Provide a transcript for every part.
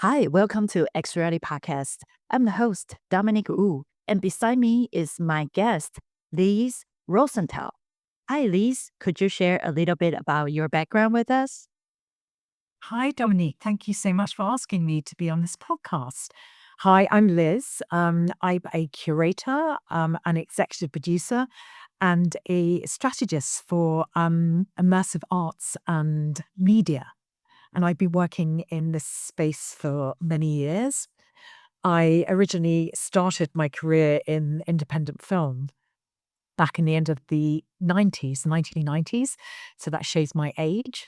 Hi, welcome to XReality podcast. I'm the host, Dominic Wu, and beside me is my guest, Liz Rosenthal. Hi, Liz. Could you share a little bit about your background with us? Hi, Dominique. Thank you so much for asking me to be on this podcast. Hi, I'm Liz. I'm a curator, an executive producer, and a strategist for immersive arts and media. And I've been working in this space for many years. I originally started my career in independent film back in the end of the 1990s. So that shows my age.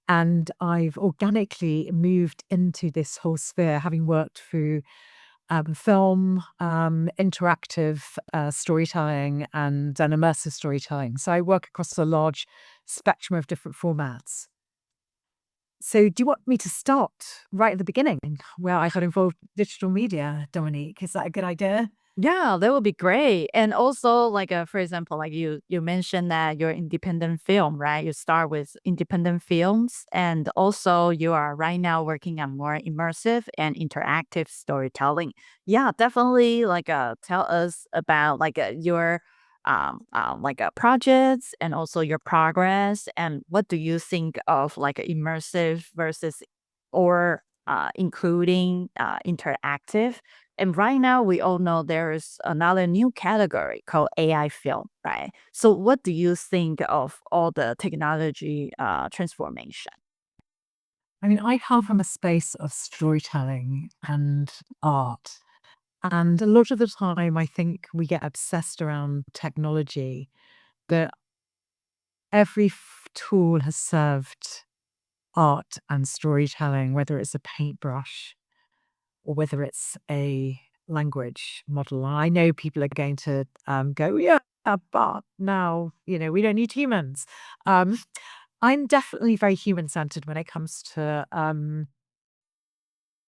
And I've organically moved into this whole sphere, having worked through film, interactive storytelling, and an immersive storytelling. So I work across a large spectrum of different formats. So, do you want me to start right at the beginning where I got involved with digital media, Dominique? Is that a good idea? Yeah, that would be great. And also, for example, like you mentioned that you're independent film, right? You start with independent films, and also you are right now working on more immersive and interactive storytelling. Yeah, definitely. Tell us about your projects and also your progress, and what do you think of like immersive versus or including interactive. And right now, we all know there is another new category called AI film, right? So, what do you think of all the technology transformation? I mean, I come from a space of storytelling and art. And a lot of the time, I think we get obsessed around technology, but every tool has served art and storytelling, whether it's a paintbrush or whether it's a language model. I know people are going to go, yeah, but now, we don't need humans. Um, I'm definitely very human centered when it comes to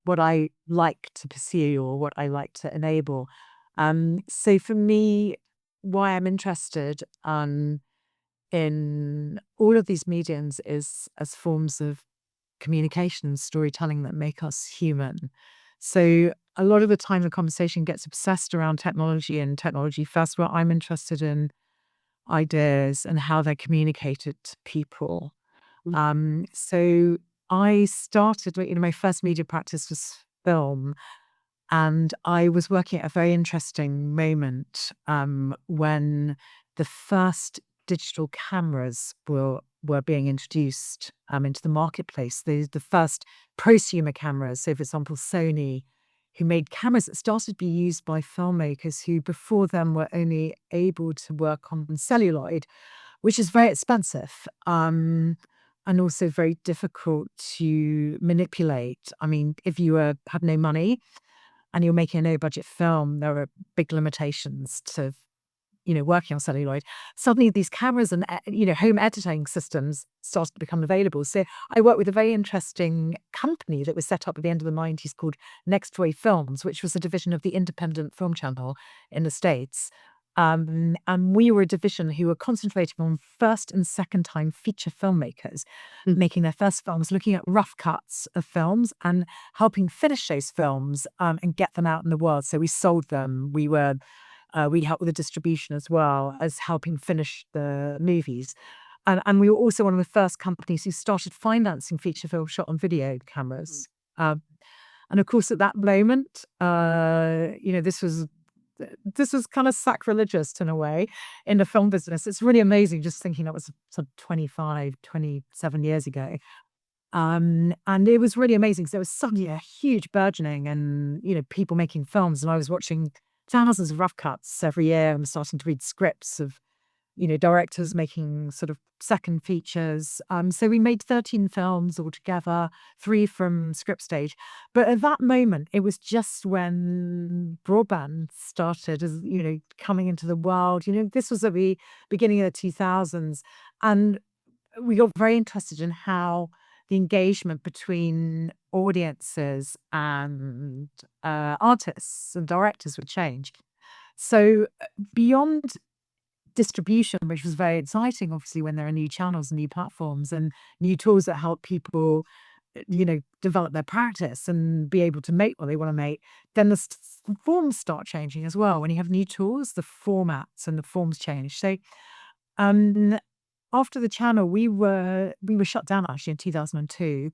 what I like to pursue or what I like to enable. So for me, why I'm interested in all of these mediums is as forms of communication and storytelling that make us human. So a lot of the time the conversation gets obsessed around technology and technology first, where I'm interested in ideas and how they're communicated to people. So I started, my first media practice was film, and I was working at a very interesting moment when the first digital cameras were being introduced into the marketplace. The first prosumer cameras, so for example, Sony, who made cameras that started to be used by filmmakers who before them were only able to work on celluloid, which is very expensive. And also very difficult to manipulate. I mean, if you had no money and you're making a no budget film, there are big limitations to, working on celluloid. Suddenly these cameras and, home editing systems started to become available. So I worked with a very interesting company that was set up at the end of the 90s called Next Wave Films, which was a division of the independent film channel in the States. And we were a division who were concentrating on first and second time feature filmmakers making their first films, looking at rough cuts of films and helping finish those films and get them out in the world. So we sold them. We helped with the distribution as well as helping finish the movies. And we were also one of the first companies who started financing feature film shot on video cameras. Um, and of course, at that moment, this was kind of sacrilegious in a way in the film business. It's really amazing just thinking that was sort of 25, 27 years ago. And it was really amazing because there was suddenly a huge burgeoning and, people making films. And I was watching thousands of rough cuts every year. I'm starting to read scripts of, directors making sort of second features. So we made 13 films altogether, 3 from script stage. But at that moment, it was just when broadband started, as coming into the world. This was at the beginning of the 2000s, and we got very interested in how the engagement between audiences and artists and directors would change. So beyond distribution, which was very exciting, obviously, when there are new channels and new platforms and new tools that help people develop their practice and be able to make what they want to make, then the forms start changing as well. When you have new tools, the formats and the forms change. So, um, after the channel, we were shut down actually in 2002.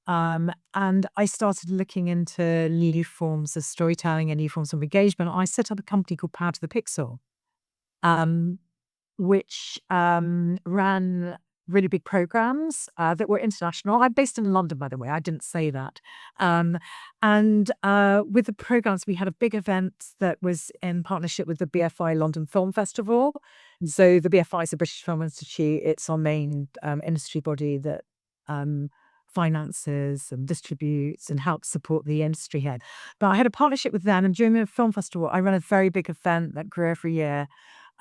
And I started looking into new forms of storytelling and new forms of engagement. I set up a company called Power to the Pixel, um, which ran really big programs that were international. I'm based in London, by the way. I didn't say that. Um, and with the programs, we had a big event that was in partnership with the BFI London Film Festival. So the BFI is the British Film Institute. It's our main industry body that um, finances and distributes and helps support the industry head. But I had a partnership with them, and during the film festival, I ran a very big event that grew every year,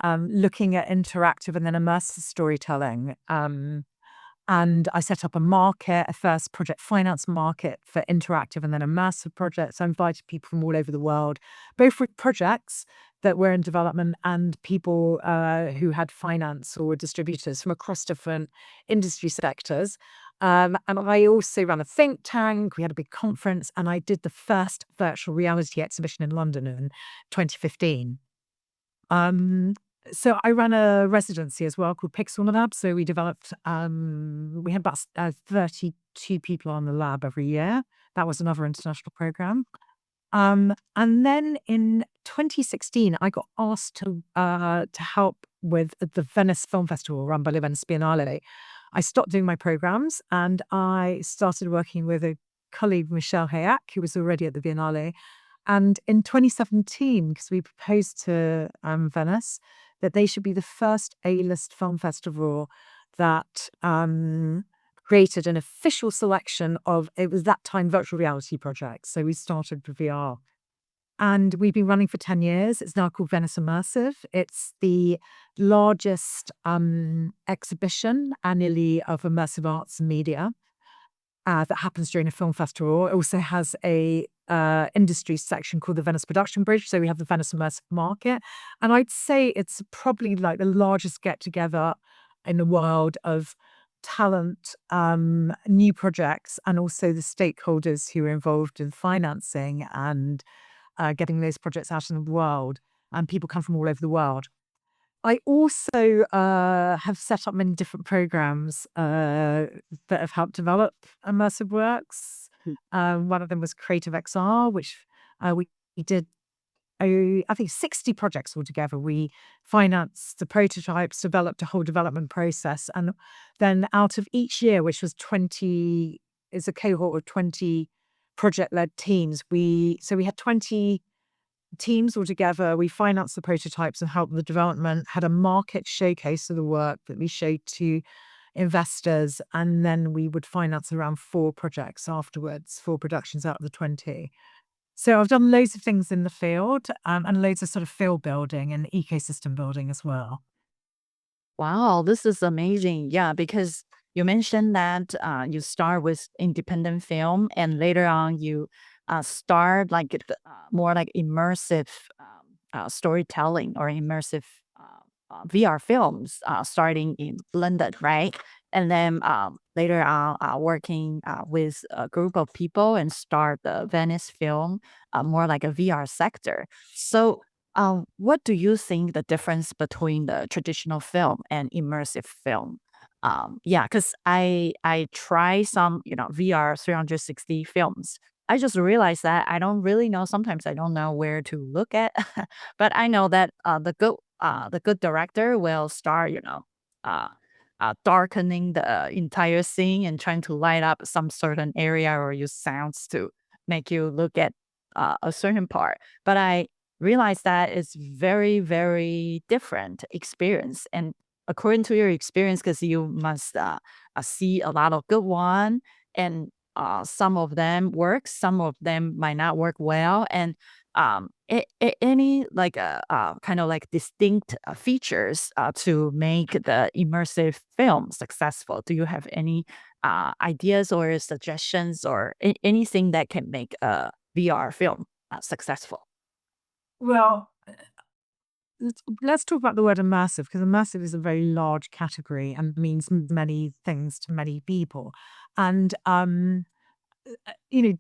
looking at interactive and then immersive storytelling. And I set up a market, a first project finance market for interactive and then immersive projects. I invited people from all over the world, both with projects that were in development and people who had finance or distributors from across different industry sectors. And I also ran a think tank. We had a big conference, and I did the first virtual reality exhibition in London in 2015. Um, so I ran a residency as well called Pixel Lab. So we developed, we had about 32 people on the lab every year. That was another international program. And then in 2016, I got asked to help with the Venice Film Festival run by the Venice Biennale. I stopped doing my programs and I started working with a colleague, Michelle Hayak, who was already at the Biennale. And in 2017, because we proposed to Venice that they should be the first A-list film festival that created an official selection of, it was that time, virtual reality projects. So we started with VR. And we've been running for 10 years. It's now called Venice Immersive. It's the largest exhibition annually of immersive arts and media that happens during a film festival. It also has a industry section called the Venice Production Bridge. So we have the Venice Immersive Market. And I'd say it's probably like the largest get together in the world of talent, new projects, and also the stakeholders who are involved in financing and getting those projects out in the world. And people come from all over the world. I also have set up many different programs that have helped develop immersive works. One of them was Creative XR, which we did, I think, 60 projects altogether. We financed the prototypes, developed a whole development process. And then out of each year, which was 20, is a cohort of 20 project-led teams. We had 20 teams altogether. We financed the prototypes and helped the development, had a market showcase of the work that we showed to investors, and then we would finance around 4 projects afterwards, 4 productions out of the 20. So I've done loads of things in the field, and loads of sort of field building and ecosystem building as well. Wow, this is amazing. Yeah, because you mentioned that you start with independent film and later on you start like more like immersive storytelling or immersive VR films starting in London, right? And then later on working with a group of people and start the Venice film, more like a VR sector. So what do you think the difference between the traditional film and immersive film? Yeah, because I try some VR 360 films. I just realized that I don't really know. Sometimes I don't know where to look at, but I know that the good director will start uh, darkening the entire scene and trying to light up some certain area or use sounds to make you look at a certain part. But I realize that it's very, very different experience. And according to your experience, because you must see a lot of good one, and some of them work, some of them might not work well, and any like kind of like distinct features to make the immersive film successful. Do you have any ideas or suggestions or anything that can make a VR film successful? Well, let's talk about the word immersive, because immersive is a very large category and means many things to many people. And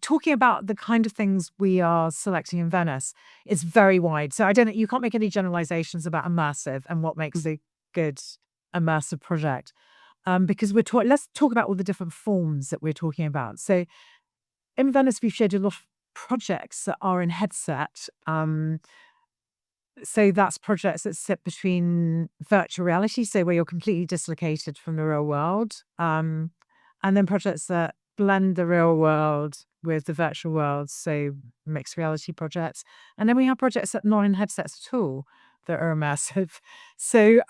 talking about the kind of things we are selecting in Venice is very wide. So I don't know, you can't make any generalizations about immersive and what makes a good immersive project. Because let's talk about all the different forms that we're talking about. So in Venice, we've shared a lot of projects that are in headset. So that's projects that sit between virtual reality, so where you're completely dislocated from the real world, and then projects that blend the real world with the virtual world, so mixed reality projects. And then we have projects that are not in headsets at all that are immersive. So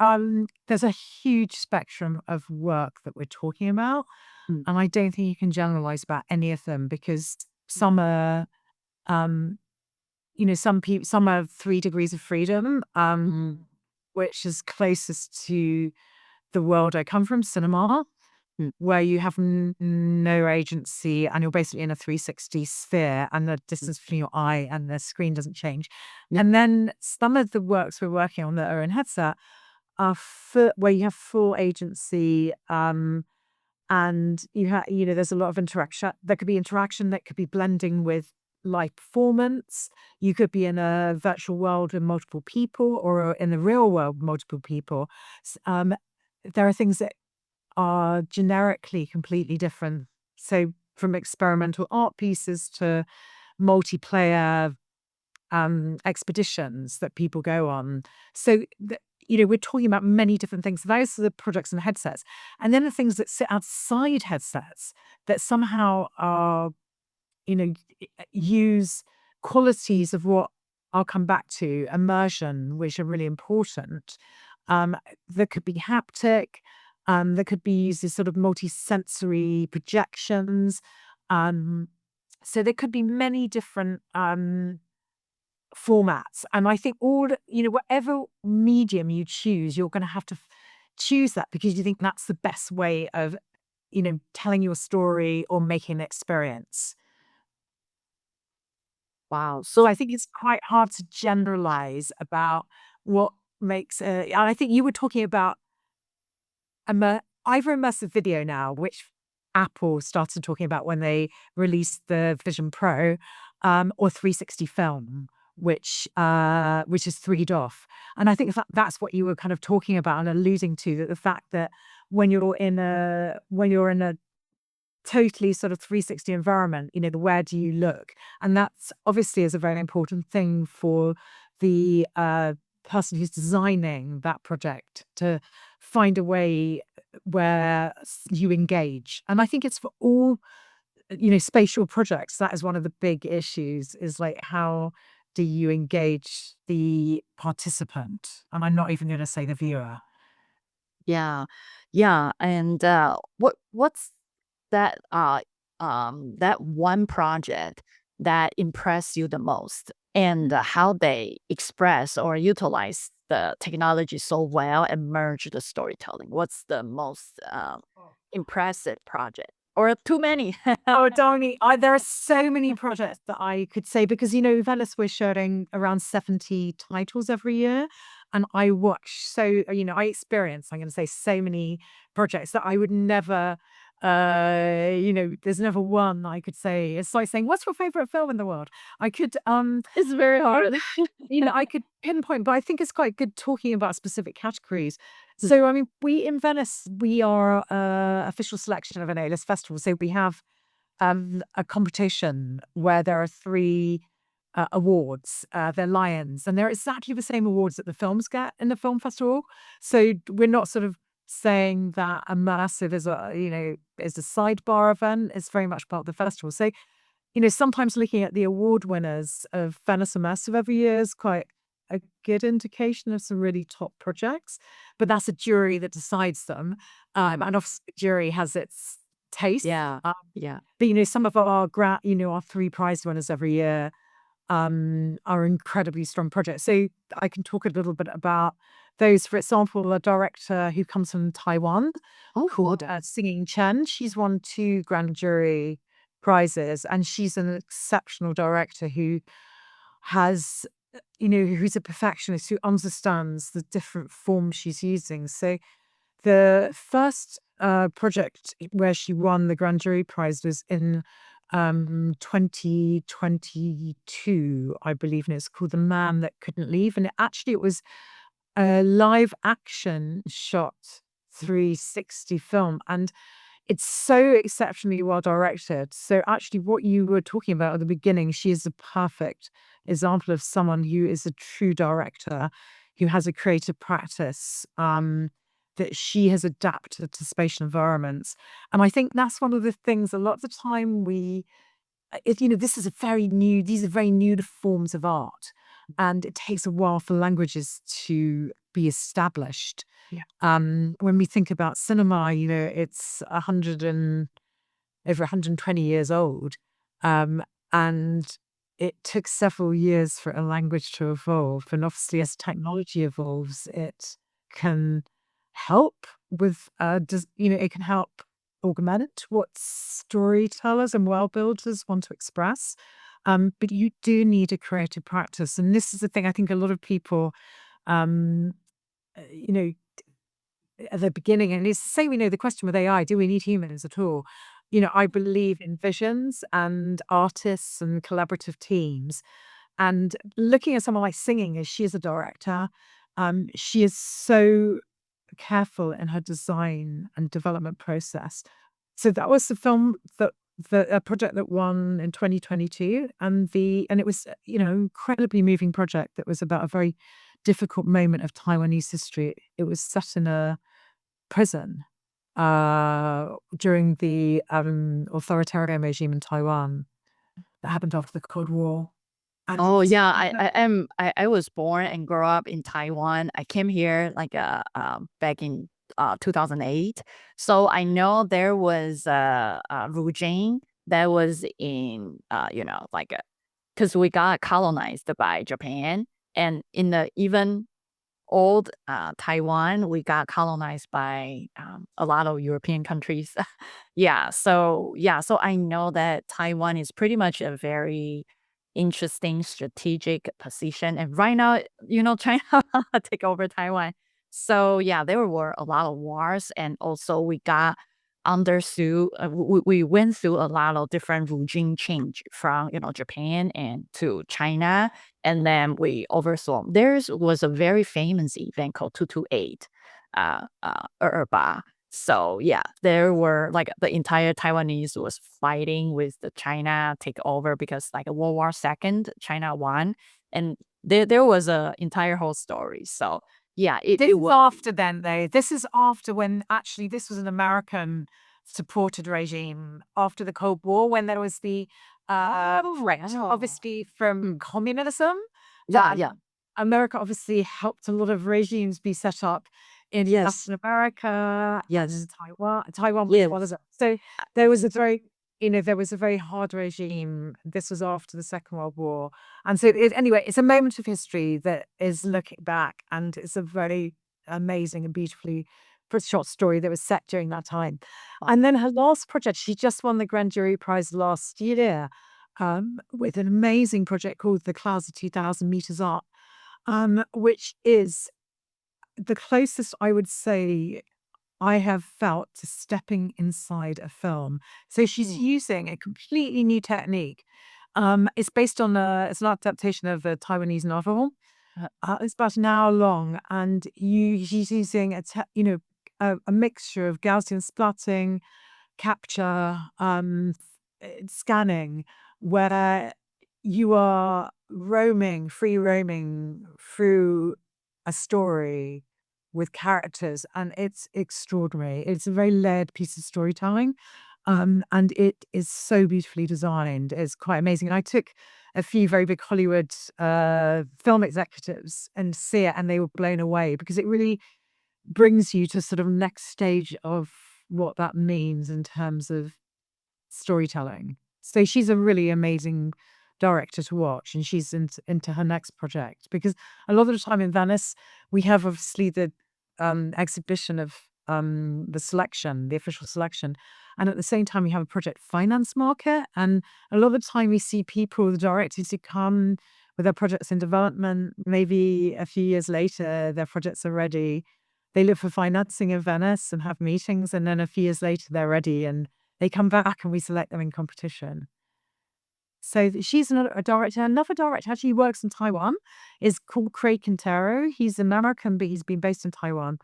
there's a huge spectrum of work that we're talking about, Mm. and I don't think you can generalize about any of them because some are. Some have 3 degrees of freedom, Mm. which is closest to the world I come from, cinema, Mm. where you have no agency and you're basically in a 360 sphere and the Mm. distance between your eye and the screen doesn't change. Yeah. And then some of the works we're working on that are in headset are where you have full agency, and there's a lot of interaction. There could be interaction that could be blending with live performance. You could be in a virtual world with multiple people or in the real world, multiple people. There are things that are generically completely different. So from experimental art pieces to multiplayer expeditions that people go on. So, we're talking about many different things. Those are the products and headsets. And then the things that sit outside headsets that somehow are, use qualities of what I'll come back to, immersion, which are really important. That could be haptic, that could be used as sort of multi-sensory projections. So there could be many different formats. And I think whatever medium you choose, you're going to have to choose that because you think that's the best way of, telling your story or making an experience. Wow. So So I think it's quite hard to generalize about what makes and I think you were talking about either immersive video now, which Apple started talking about when they released the Vision Pro, or 360 film, which is 3'd off. And I think that's what you were kind of talking about and alluding to, that the fact that when you're in a totally sort of 360 environment, where do you look? And that's obviously is a very important thing for the person who's designing that project to find a way where you engage. And I think it's for all, spatial projects. That is one of the big issues is like, how do you engage the participant? And I'm not even going to say the viewer. yeah, yeah, and what's that one project that impressed you the most, and how they express or utilize the technology so well and merge the storytelling? What's the most impressive project, or too many? Oh, Donny, there are so many projects that I could say because, Venice, we're sharing around 70 titles every year. And I watch I experience, I'm going to say, so many projects that I would never, there's never one I could say. It's like saying, what's your favorite film in the world? I could, It's very hard. I could pinpoint, but I think it's quite good talking about specific categories. So, I mean, we in Venice, we are official selection of an A-list festival. So we have a competition where there are 3 awards. They're lions, and they're exactly the same awards that the films get in the film festival. So we're not sort of saying that immersive is a sidebar event. It's very much part of the festival. So sometimes looking at the award winners of Venice Immersive every year is quite a good indication of some really top projects. But that's a jury that decides them, and obviously the jury has its taste. Yeah, yeah. But some of our 3 prize winners every year are incredibly strong projects. So I can talk a little bit about those. For example, a director who comes from Taiwan Oh, called Singing Chen. She's won 2 grand jury prizes, and she's an exceptional director who has, who's a perfectionist, who understands the different forms she's using. So the first project where she won the grand jury prize was in 2022, I believe, and it's called The Man That Couldn't Leave. And it was a live action shot 360 film, and it's so exceptionally well directed. So actually what you were talking about at the beginning, she is a perfect example of someone who is a true director, who has a creative practice, that she has adapted to spatial environments. And I think that's one of the things a lot of the time this is these are very new forms of art. And it takes a while for languages to be established. Yeah. When we think about cinema, it's over 120 years old. And it took several years for a language to evolve. And obviously, as technology evolves, it can help it can help augment what storytellers and world builders want to express. But you do need a creative practice. And this is the thing I think a lot of people, um, you know, at the beginning, and it's the same, the question with AI, do we need humans at all? I believe in visions and artists and collaborative teams. And looking at someone like Singing, as she is a director, she is so careful in her design and development process. So that was the film that a project that won in 2022, and it was incredibly moving project that was about a very difficult moment of Taiwanese history. It was set in a prison during the authoritarian regime in Taiwan that happened after the Cold War. And Oh yeah, I was born and grew up in Taiwan. I came here like back in 2008. So I know there was a regime that was in like because we got colonized by Japan, and in the even old Taiwan, we got colonized by a lot of European countries. So I know that Taiwan is pretty much a very interesting strategic position. And right now, China take over Taiwan. So yeah, there were a lot of wars, and also we got understood. We went through a lot of different regime change from Japan and to China, and then we oversaw. There was a very famous event called 228, Erba. So yeah, there were like the entire Taiwanese was fighting with the China take over because like a World War II, China won, and there was a entire whole story. So yeah, this it is was. after then, though. This is after when actually this was an American supported regime after the Cold War, when there was the obviously from communism. Yeah, yeah. America obviously helped a lot of regimes be set up in Yes. Latin America, Yes. Taiwan was one of them. So there was a very hard regime. This was after the Second World War. And so anyway, it's a moment of history that is looking back, and it's a very amazing and beautifully shot story that was set during that time. And then her last project, she just won the Grand Jury Prize last year, with an amazing project called The Clouds of 2,000 Meters Up, which is the closest I would say I have felt to stepping inside a film. So she's using a completely new technique. It's based on it's an adaptation of a Taiwanese novel. It's about an hour long, and she's using a mixture of Gaussian splatting, capture, scanning, where you are free roaming through a story with characters, and it's extraordinary. It's a very layered piece of storytelling, and it is so beautifully designed. It's quite amazing. And I took a few very big Hollywood film executives and see it, and they were blown away because it really brings you to sort of next stage of what that means in terms of storytelling. So she's a really amazing director to watch, and she's into her next project, because a lot of the time in Venice we have obviously the exhibition of the official selection, and at the same time we have a project finance market, and a lot of the time we see people, the directors who come with their projects in development, maybe a few years later their projects are ready, they look for financing in Venice and have meetings, and then a few years later they're ready and they come back and we select them in competition. So she's a director. Another director actually works in Taiwan is called Craig Quintero. He's American, but he's been based in Taiwan.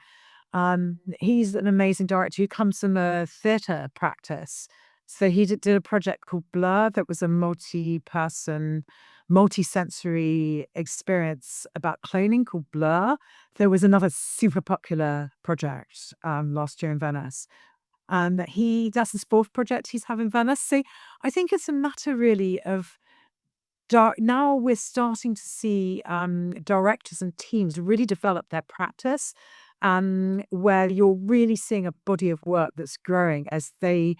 He's an amazing director who comes from a theatre practice. So he did a project called Blur that was a multi-person, multi-sensory experience about cloning called Blur. There was another super popular project last year in Venice. That's his fourth project he's having in Venice. So I think it's a matter really of now we're starting to see directors and teams really develop their practice, where you're really seeing a body of work that's growing as they,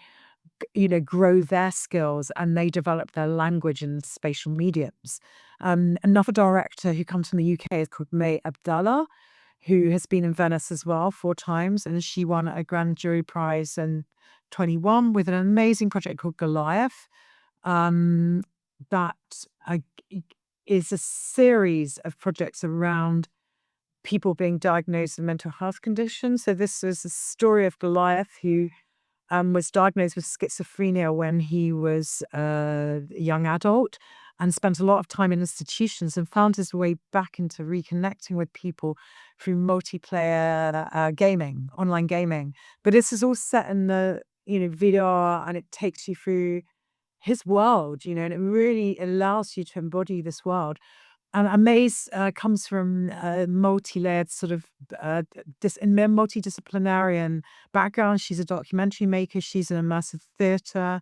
grow their skills and they develop their language and spatial mediums. Another director who comes from the UK is called May Abdallah, who has been in Venice as well 4 times, and she won a Grand Jury Prize in 21 with an amazing project called Goliath. Um, that uh, is a series of projects around people being diagnosed with mental health conditions. So this is the story of Goliath, who was diagnosed with schizophrenia when he was a young adult and spent a lot of time in institutions and found his way back into reconnecting with people through multiplayer gaming, online gaming. But this is all set in the VR, and it takes you through his world, and it really allows you to embody this world. And Amaze comes from a multi-layered sort of multidisciplinarian background. She's a documentary maker. She's an immersive theatre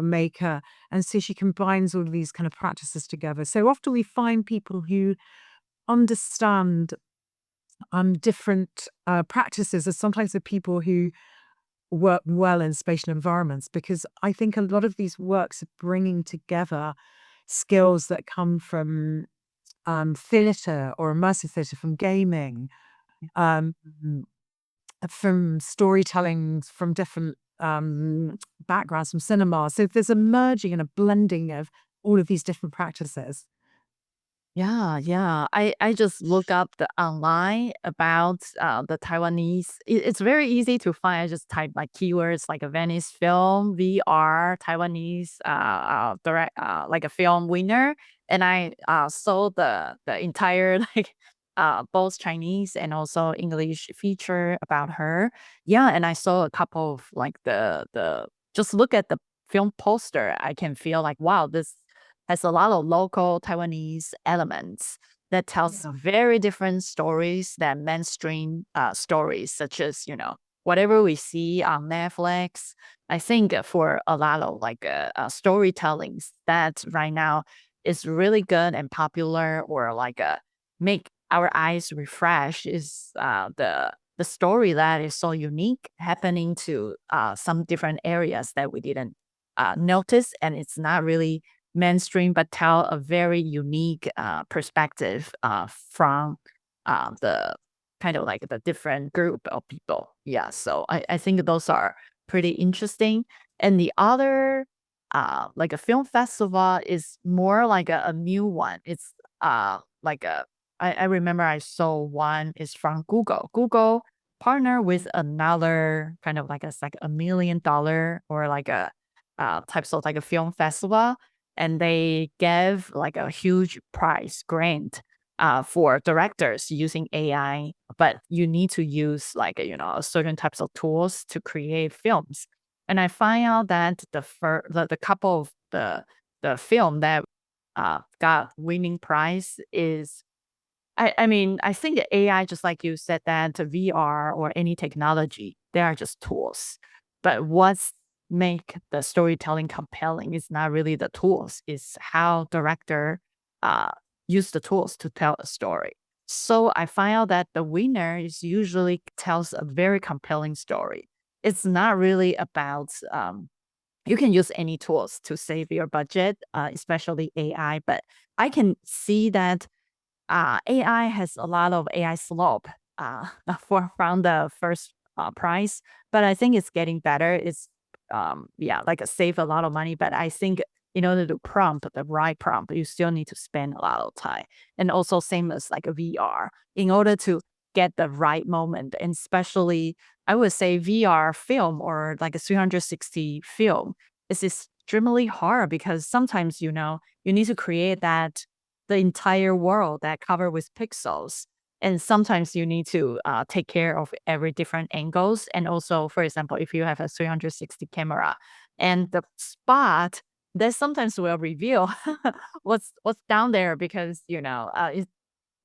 maker. And so she combines all of these kind of practices together. So often we find people who understand different practices as sometimes the people who work well in spatial environments, because I think a lot of these works are bringing together skills that come from theatre or immersive theatre, from gaming, um, from storytelling, from different backgrounds, from cinema. So there's a merging and a blending of all of these different practices. Yeah, yeah. I just look up the online about the Taiwanese. It's very easy to find. I just type like keywords like a Venice film, VR, Taiwanese direct like a film winner, and I saw the entire like both Chinese and also English feature about her. Yeah, and I saw a couple of like the just look at the film poster, I can feel like wow, this has a lot of local Taiwanese elements that tells Yeah. very different stories than mainstream stories, such as whatever we see on Netflix. I think for a lot of like storytellings that right now is really good and popular, or like make our eyes refresh, is the story that is so unique happening to some different areas that we didn't notice, and it's not really mainstream, but tell a very unique perspective from the kind of like the different group of people. Yeah, so I think those are pretty interesting. And the other, like a film festival, is more like a new one. It's like I remember I saw one is from Google. Google partner with another kind of like it's like $1 million or like a types of like a film festival, and they gave like a huge prize grant for directors using AI, but you need to use like certain types of tools to create films. And I find out that the couple of the film that got winning prize is I mean, I think the AI, just like you said, that the VR or any technology, they are just tools. But what's make the storytelling compelling is not really the tools, it's how director uh, use the tools to tell a story. So I find out that the winner is usually tells a very compelling story. It's not really about you can use any tools to save your budget, especially AI. But I can see that AI has a lot of AI slope for from the first price, but I think it's getting better. It's yeah, like save a lot of money, but I think in order to prompt the right prompt, you still need to spend a lot of time. And also same as like a VR, in order to get the right moment, and especially I would say VR film or like a 360 film. This is extremely hard because sometimes, you need to create the entire world that covered with pixels. And sometimes you need to take care of every different angles. And also, for example, if you have a 360 camera and the spot, that sometimes will reveal what's down there because,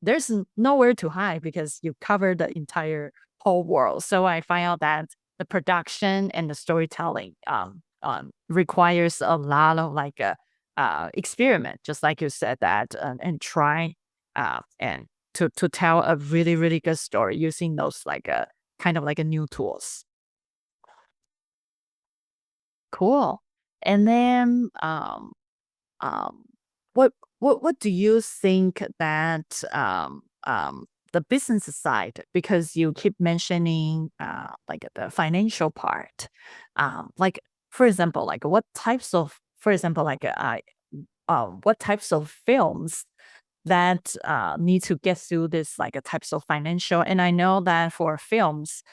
there's nowhere to hide because you cover the entire whole world. So I find out that the production and the storytelling requires a lot of like a experiment, just like you said that, and try and to tell a really really good story using those like a kind of like a new tools. Cool. And then um, what do you think that the business side, because you keep mentioning like the financial part, like for example, like what types of, for example, like what types of films that need to get through this like a types of financial. And I know that for films,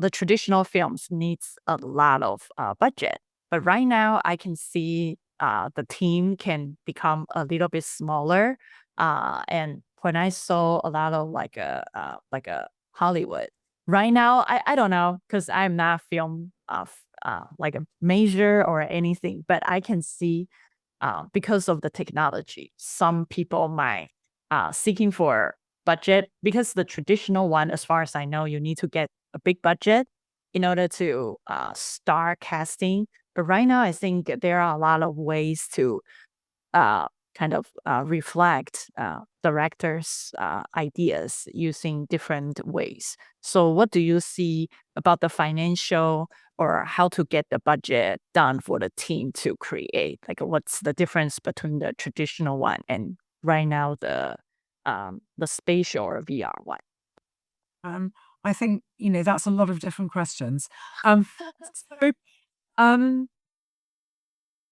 the traditional films needs a lot of budget. But right now, I can see the team can become a little bit smaller. And when I saw a lot of like a Hollywood, right now, I don't know because I'm not film like a major or anything, but I can see because of the technology. Some people might seeking for budget because the traditional one, as far as I know, you need to get a big budget in order to start casting. But right now, I think there are a lot of ways to uh, kind of reflect directors' ideas using different ways. So, what do you see about the financial or how to get the budget done for the team to create? Like, what's the difference between the traditional one and right now the spatial or VR one? Um, I think, that's a lot of different questions. Um, so, um,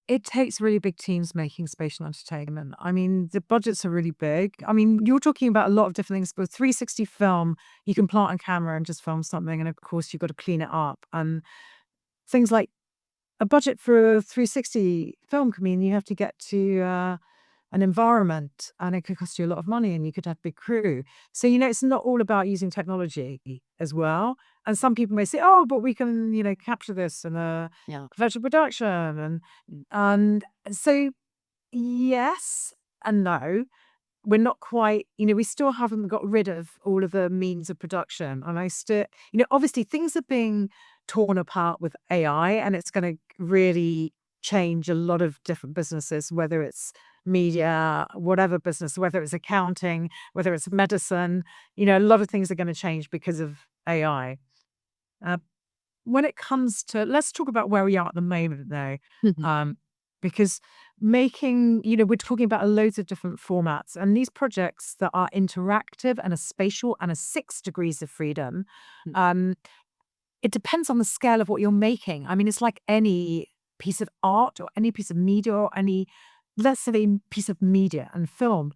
it takes really big teams making spatial entertainment. I mean, the budgets are really big. I mean, you're talking about a lot of different things. But 360 film, you can plant a camera and just film something, and of course, you've got to clean it up. And things like a budget for a 360 film can mean you have to get to an environment, and it could cost you a lot of money, and you could have big crew. So, it's not all about using technology as well. And some people may say, oh, but we can, capture this in a Yeah. professional production. Mm. And so, yes and no. We're not quite, we still haven't got rid of all of the means of production. And I still, obviously things are being torn apart with AI, and it's going to really change a lot of different businesses, whether it's media, whatever business, whether it's accounting, whether it's medicine, a lot of things are going to change because of AI. Uh, when it comes to, let's talk about where we are at the moment though. Um, because we're talking about loads of different formats, and these projects that are interactive and a spatial and a 6 degrees of freedom. Mm. Um, it depends on the scale of what you're making. I mean, it's like any piece of art or any piece of media or let's say, piece of media and film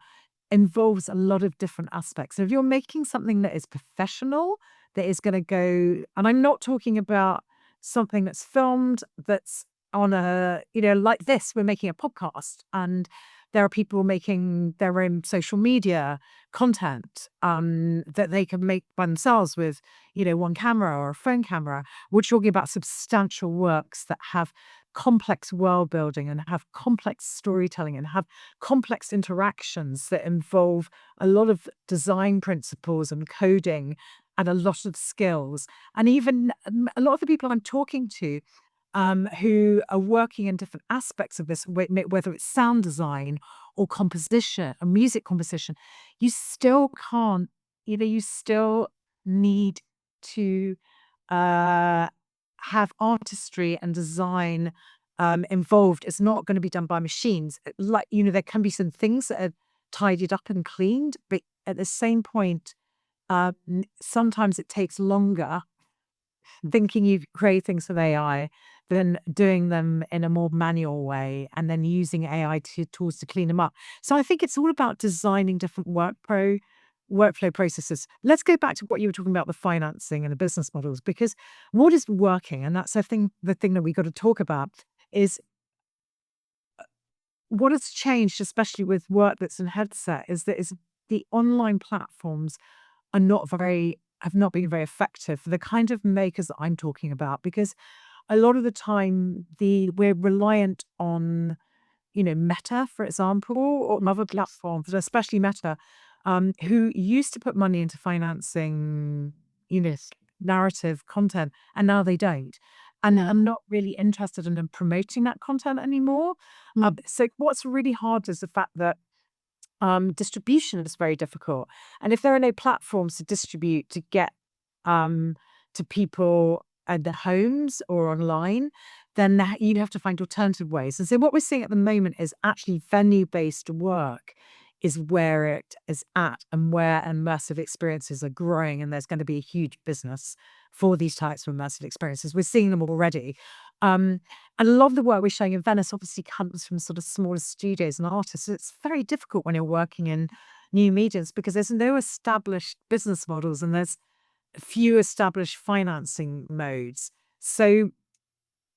involves a lot of different aspects. So if you're making something that is professional, that is going to go, and I'm not talking about something that's filmed, that's on like this, we're making a podcast, and there are people making their own social media content that they can make by themselves with, one camera or a phone camera. We're talking about substantial works that have complex world building and have complex storytelling and have complex interactions that involve a lot of design principles and coding and a lot of skills. And even a lot of the people I'm talking to who are working in different aspects of this, whether it's sound design or composition or music composition, you still can't, you still need to uh, have artistry and design involved. It's not going to be done by machines. Like, there can be some things that are tidied up and cleaned, but at the same point, sometimes it takes longer thinking you create things with AI than doing them in a more manual way and then using AI tools to clean them up. So I think it's all about designing different workflow processes. Let's go back to what you were talking about, the financing and the business models, because what is working, and that's the thing that we got to talk about is what has changed, especially with work that's in headset, is that the online platforms are not very have not been very effective for the kind of makers that I'm talking about, because a lot of the time we're reliant on, Meta, for example, or other platforms, especially Meta, who used to put money into financing, narrative content, and now they don't. And I'm not really interested in them promoting that content anymore. So what's really hard is the fact that distribution is very difficult. And if there are no platforms to distribute to get um, to people at their homes or online, then you have to find alternative ways. And so what we're seeing at the moment is actually venue-based work is where it is at, and where immersive experiences are growing. And there's going to be a huge business for these types of immersive experiences. We're seeing them already. Um, and a lot of the work we're showing in Venice obviously comes from sort of smaller studios and artists. So it's very difficult when you're working in new mediums, because there's no established business models and there's few established financing modes. So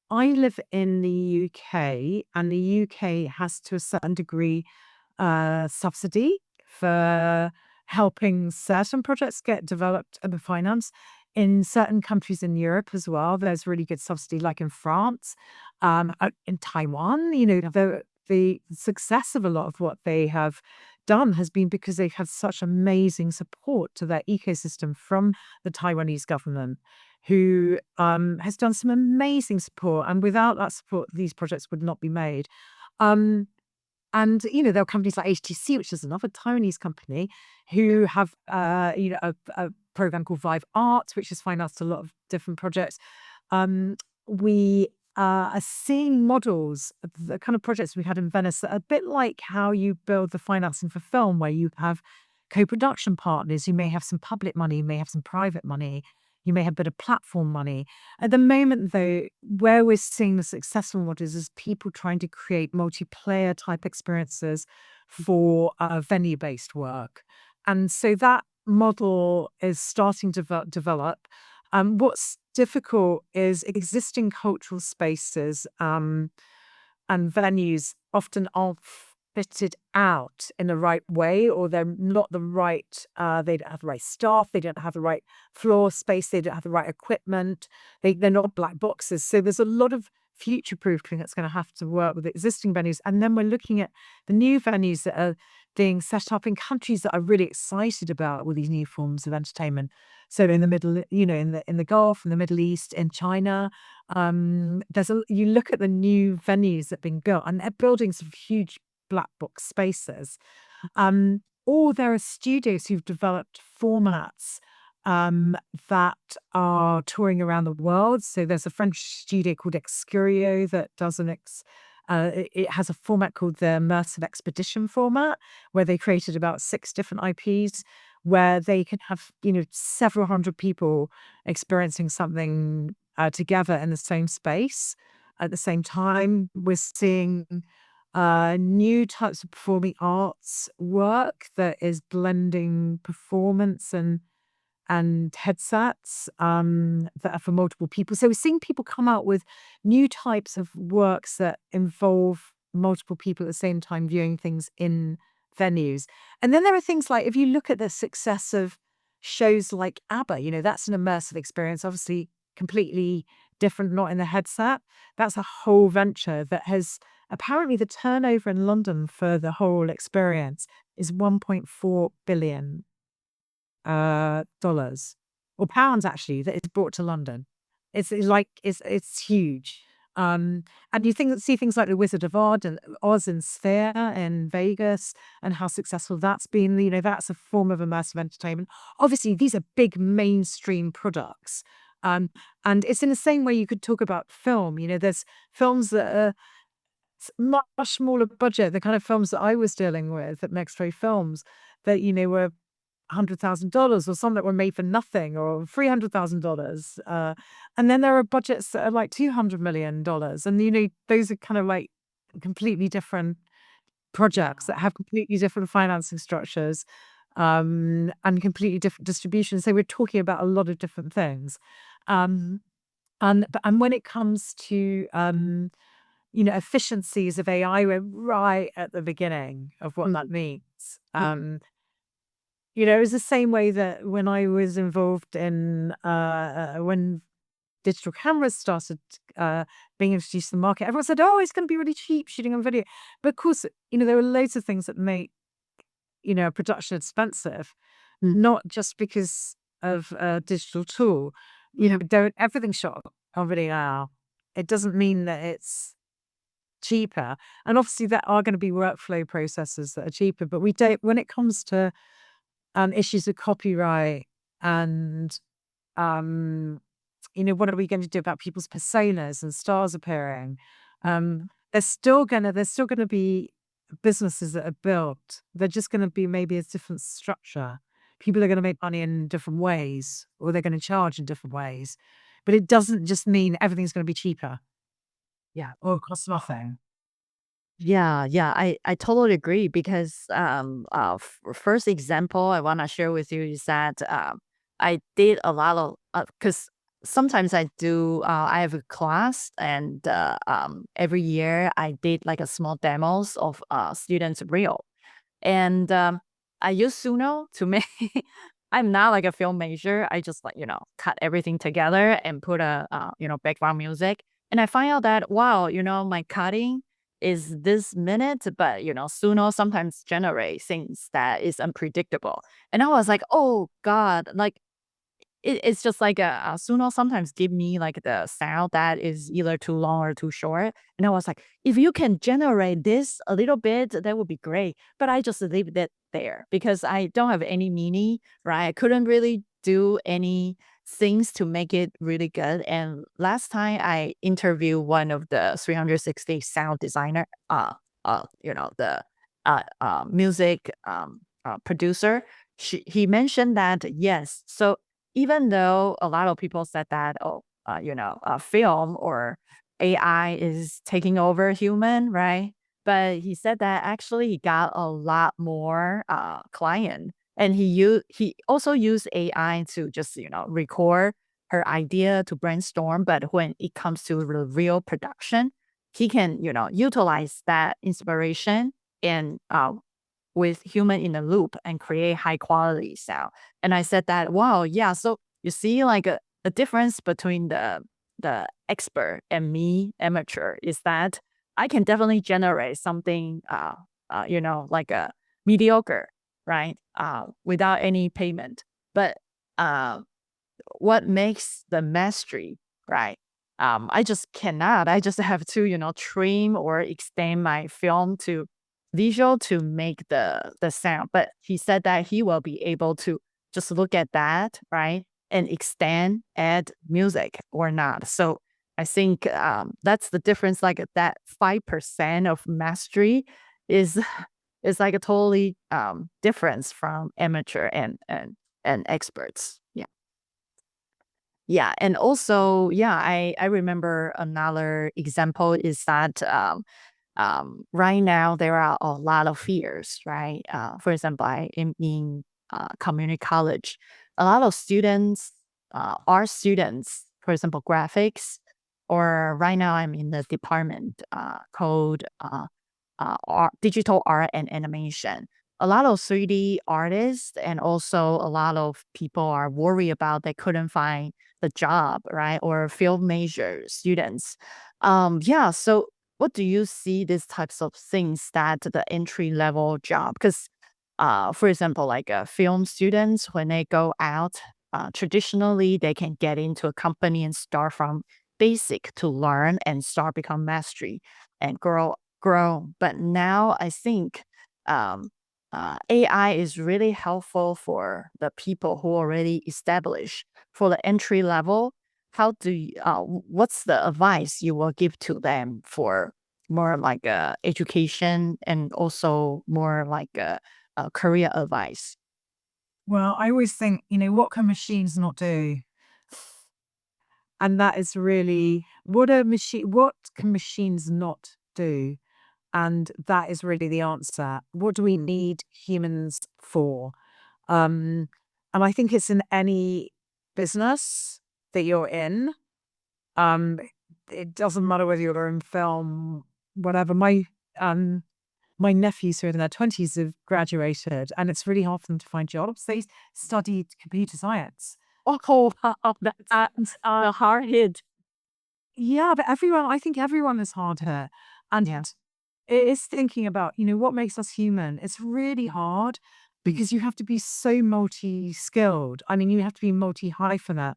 I live in the UK, and the UK has, to a certain degree, subsidy for helping certain projects get developed and financed. In certain countries in Europe as well, there's really good subsidy, like in France, in Taiwan. The success of a lot of what they have done has been because they've had such amazing support to their ecosystem from the Taiwanese government, who has done some amazing support. And without that support, these projects would not be made. Um, and, there are companies like HTC, which is another Taiwanese company, who have, a program called Vive Arts, which has financed a lot of different projects. We are seeing models of the kind of projects we had in Venice that are a bit like how you build the financing for film, where you have co-production partners. You may have some public money, you may have some private money, you may have a bit of platform money. At the moment, though, where we're seeing the successful models is people trying to create multiplayer type experiences for venue-based work. And so that model is starting to develop. What's difficult is existing cultural spaces and venues often aren't fitted out in the right way, or they're not the right, they don't have the right staff, they don't have the right floor space, they don't have the right equipment, they're not black boxes. So there's a lot of future proofing that's going to have to work with existing venues. And then we're looking at the new venues that are being set up in countries that are really excited about all these new forms of entertainment. So in the middle, in the Gulf, in the Middle East, in China, you look at the new venues that have been built, and they're building some huge black box spaces. Or there are studios who've developed formats that are touring around the world. So there's a French studio called XReality that does it has a format called the Immersive Expedition format, where they created about 6 different IPs, where they can have, several hundred people experiencing something together in the same space at the same time. We're seeing new types of performing arts work that is blending performance and headsets that are for multiple people. So we're seeing people come out with new types of works that involve multiple people at the same time viewing things in venues. And then there are things like, if you look at the success of shows like ABBA, that's an immersive experience, obviously completely different, not in the headset. That's a whole venture that has apparently, the turnover in London for the whole experience is 1.4 billion dollars or pounds, actually, that is brought to London. It's huge. And you see things like the Wizard of Oz and Sphere in Vegas, and how successful that's been. That's a form of immersive entertainment. Obviously, these are big mainstream products. And it's in the same way you could talk about film. There's films that are much smaller budget, the kind of films that I was dealing with at X-Ray Films, that, were $100,000, or some that were made for nothing, or $300,000. And then there are budgets that are like $200 million. And, those are kind of like completely different projects that have completely different financing structures and completely different distribution. So we're talking about a lot of different things. And when it comes to efficiencies of AI were right at the beginning of what that means. It was the same way that when I was involved in when digital cameras started being introduced to the market, everyone said, "Oh, it's going to be really cheap shooting on video." But of course, there were loads of things that make production expensive, not just because of a digital tool. Don't everything shot on video now. It doesn't mean that it's cheaper, and obviously there are going to be workflow processes that are cheaper. But we don't when it comes to issues of copyright and what are we going to do about people's personas and stars appearing? There's still gonna be businesses that are built. They're just gonna be maybe a different structure. People are gonna make money in different ways, or they're gonna charge in different ways. But it doesn't just mean everything's gonna be cheaper. Yeah, or cost nothing. Yeah, yeah, I totally agree because first example I want to share with you is that I did a lot of because sometimes I have a class and every year I did like a small demos of students reel and I use Suno to make. I'm not like a film major. I just like cut everything together and put a background music. And I find out that wow, my cutting is this minute, but Suno sometimes generate things that is unpredictable. And I was like, oh God, like it's just like a Suno sometimes give me like the sound that is either too long or too short. And I was like, if you can generate this a little bit, that would be great. But I just leave it there because I don't have any meaning, right? I couldn't really do any things to make it really good. And last time I interviewed one of the 360 sound designer, the music producer, he mentioned that yes, so even though a lot of people said that, oh, film or AI is taking over human, right? But he said that actually he got a lot more client, and he also used AI to just record her idea to brainstorm. But when it comes to the real production, he can utilize that inspiration and with human in the loop and create high quality sound. And I said that, wow, yeah. So you see like a difference between the expert and me, amateur, is that I can definitely generate something like a mediocre, right? Without any payment. But uh what makes the mastery, right? I just cannot. I just have to, trim or extend my film to visual to make the sound. But he said that he will be able to just look at that, right? And extend, add music or not. So I think that's the difference. Like that 5% of mastery is is like a totally difference from amateur and experts. Yeah. Yeah, and also, yeah, I remember another example is that right now there are a lot of fears, right? For example, in community college, a lot of students are students, for example, graphics, or right now I'm in the department called digital art and animation. A lot of 3D artists and also a lot of people are worried about they couldn't find the job, right? Or field major students. Yeah. So what do you see these types of things that the entry level job? Because for example, like film students, when they go out, traditionally they can get into a company and start from basic to learn and start become mastery and grow. But now I think um, AI is really helpful for the people who already established for the entry level. What's the advice you will give to them for more like education and also more like career advice? Well, I always think, what can machines not do? And that is really what can machines not do? And that is really the answer. What do we need humans for? Um, and I think it's in any business that you're in. Um, it doesn't matter whether you're in film, whatever. Um my nephews who are in their 20s have graduated, and it's really hard for them to find jobs. They studied computer science. Oh, wow, that's And a hard hit. yeah, but I think everyone is hard hit. And Yeah. it is thinking about, what makes us human. It's really hard because you have to be so multi-skilled. I mean, you have to be multi-hyphenate.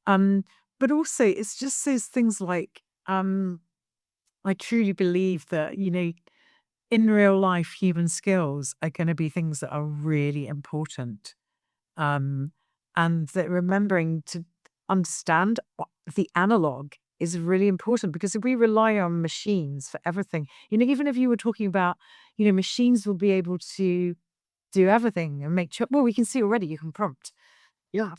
Um, but also it's just those things like, I truly believe that, in real life, human skills are going to be things that are really important. Um, and that remembering to understand the analog is really important, because if we rely on machines for everything, even if you were talking about, machines will be able to do everything and make sure, well, we can see already you can prompt, Yeah.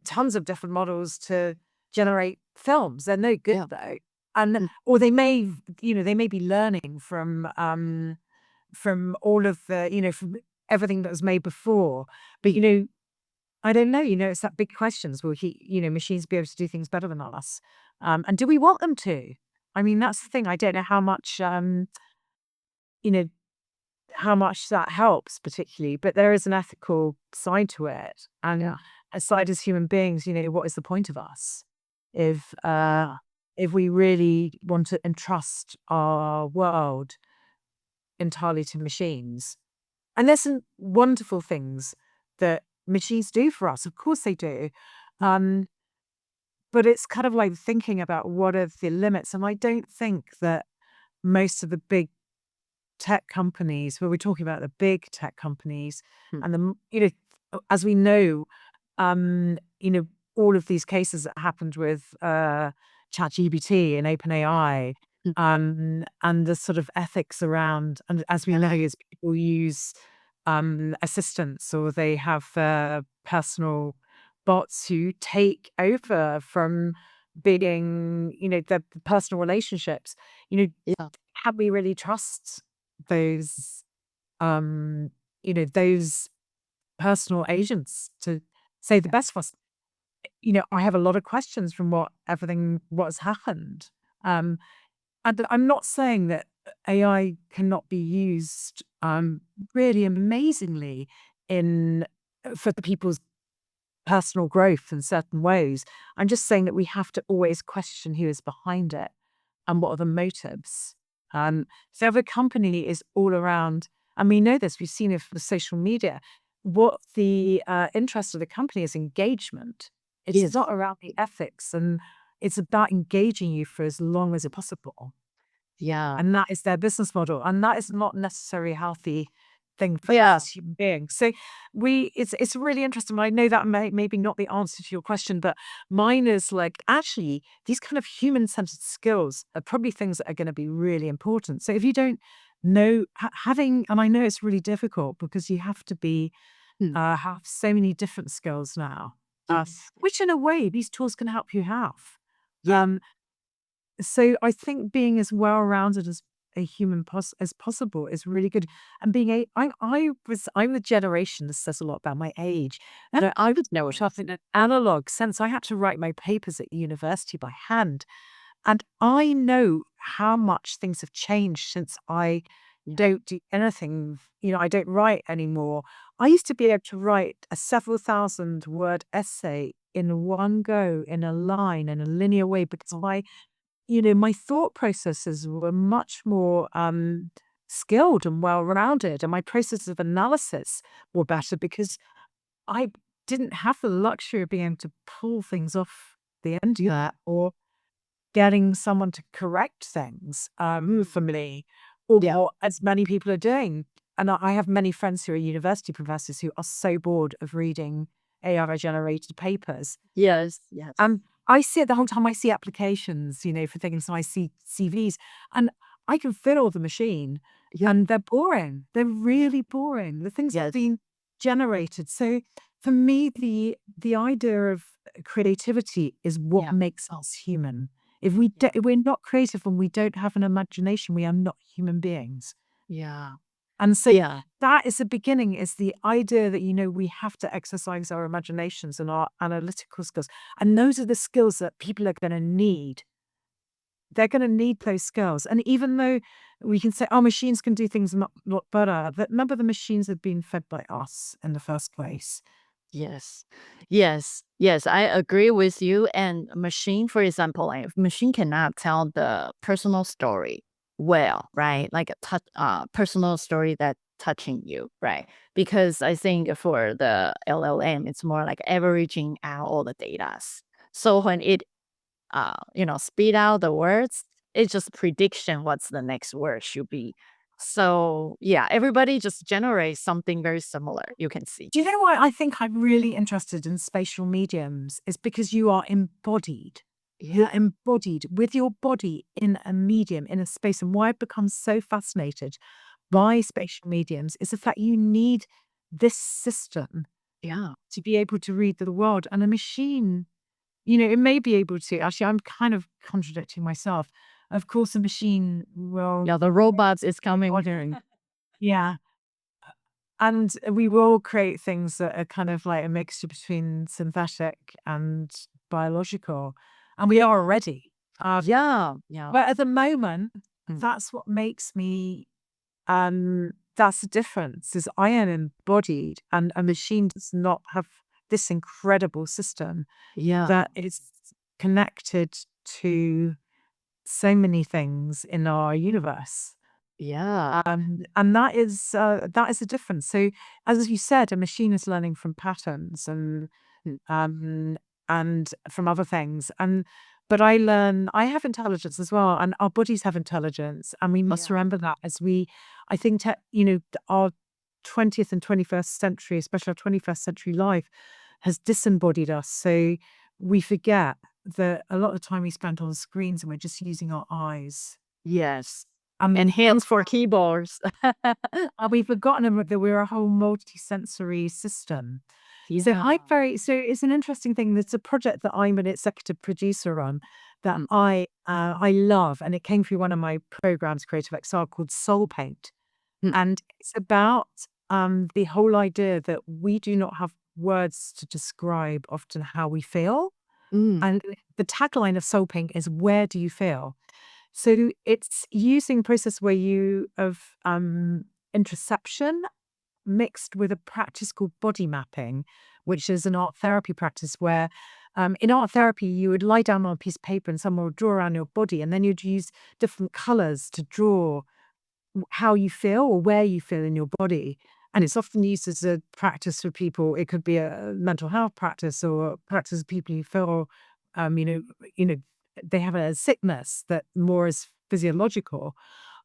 tons of different models to generate films. They're no good Yeah. though. And, Mm. or they may be learning from all of the, from everything that was made before. But, I don't know, it's that big questions. Will machines be able to do things better than us? And do we want them to? I mean, that's the thing. I don't know you know, how much that helps particularly, but there is an ethical side to it. And Yeah. aside as human beings, what is the point of us if if we really want to entrust our world entirely to machines? And there's some wonderful things that machines do for us. Of course they do. Um, but it's kind of like thinking about what are the limits. And I don't think that most of the big tech companies, where we're talking about the big tech companies Mm. and as we know, um, you know, all of these cases that happened with ChatGPT and OpenAI, Mm. and the sort of ethics around, and as we know, as people use assistants, or they have personal bots who take over from being, the personal relationships, you know, Yeah. can we really trust those, um, those personal agents to say the best for us? I have a lot of questions from what's happened. Um, and I'm not saying that AI cannot be used really amazingly in for the people's personal growth in certain ways. I'm just saying that we have to always question who is behind it and what are the motives. So if a company is all around, and we know this, we've seen it with social media, what the interest of the company is engagement. It's Yes. not around the ethics, and it's about engaging you for as long as possible. Yeah. And that is their business model. And that is not necessarily a healthy thing for us Yeah. as human beings. So it's really interesting. I know that maybe not the answer to your question, but mine is like, actually, these kind of human-centered skills are probably things that are going to be really important. So if you don't know having, and I know it's really difficult because you have to Mm. have so many different skills now, Yes. which in a way these tools can help you have. Yeah. So I think being as well-rounded as a human as possible is really good. And being I'm the generation, this says a lot about my age. And I was No. brought up in an analog sense. I had to write my papers at university by hand. And I know how much things have changed since I don't do anything. I don't write anymore. I used to be able to write a several thousand word essay in one go, in a line, in a linear way, because my thought processes were much more skilled and well-rounded, and my processes of analysis were better because I didn't have the luxury of being able to pull things off the internet, or getting someone to correct things for me, Yeah. or as many people are doing. And I have many friends who are university professors who are so bored of reading AI-generated papers. Yes. Yes. I see it the whole time. I see applications, for things. So I see CVs, and I can fiddle the machine, Yeah. and they're boring. They're really boring. The things that have Yes. been generated. So for me, the idea of creativity is what Yeah. makes us human. If we're not creative and we don't have an imagination, we are not human beings. Yeah. And so Yeah. that is the beginning, is the idea that, we have to exercise our imaginations and our analytical skills. And those are the skills that people are going to need they're going to need those skills. And even though we can say, oh, machines can do things a lot better, that remember the machines have been fed by us in the first place. Yes. Yes. Yes, I agree with you. And machine, for example, like if machine cannot tell the personal story well, right? Like a personal story that touching you, right? Because I think for the LLM, it's more like averaging out all the data. So when it spit out the words, it's just prediction what's the next word should be. So yeah, everybody just generates something very similar. You can see. Do you know why I think I'm really interested in spatial mediums? Is because you are embodied. You're embodied with your body in a medium, in a space. And why I've become so fascinated by spatial mediums is the fact you need this system Yeah. to be able to read the world. And a machine, it may be able to. Actually, I'm kind of contradicting myself. Of course, a machine will. Yeah, the robots is coming. Ordering. Yeah. And we will create things that are kind of like a mixture between synthetic and biological. And we are already. Yeah. Yeah. But at the moment, Mm. that's what makes me, that's the difference, is I am embodied and a machine does not have this incredible system Yeah. that is connected to so many things in our universe. Yeah. And that is the difference. So, as you said, a machine is learning from patterns Mm. um, and from other things. But I have intelligence as well, and our bodies have intelligence, and we must Yeah. remember that as we. I think our 20th and 21st century, especially our 21st century life, has disembodied us. So we forget that a lot of time we spend on screens and we're just using our eyes. Yes. And And hands for keyboards. we've forgotten that we're a whole multi-sensory system. So Yeah. so it's an interesting thing. There's a project that I'm an executive producer on that Mm. I love, and it came through one of my programs, Creative XR, called Soul Paint, Mm. and it's about the whole idea that we do not have words to describe often how we feel, Mm. and the tagline of Soul Paint is "Where do you feel?" So it's using a process where you of interoception mixed with a practice called body mapping, which is an art therapy practice where in art therapy you would lie down on a piece of paper and someone would draw around your body, and then you'd use different colors to draw how you feel or where you feel in your body. And it's often used as a practice for people. It could be a mental health practice or a practice of people who feel, um, you know, you know, they have a sickness that more is physiological.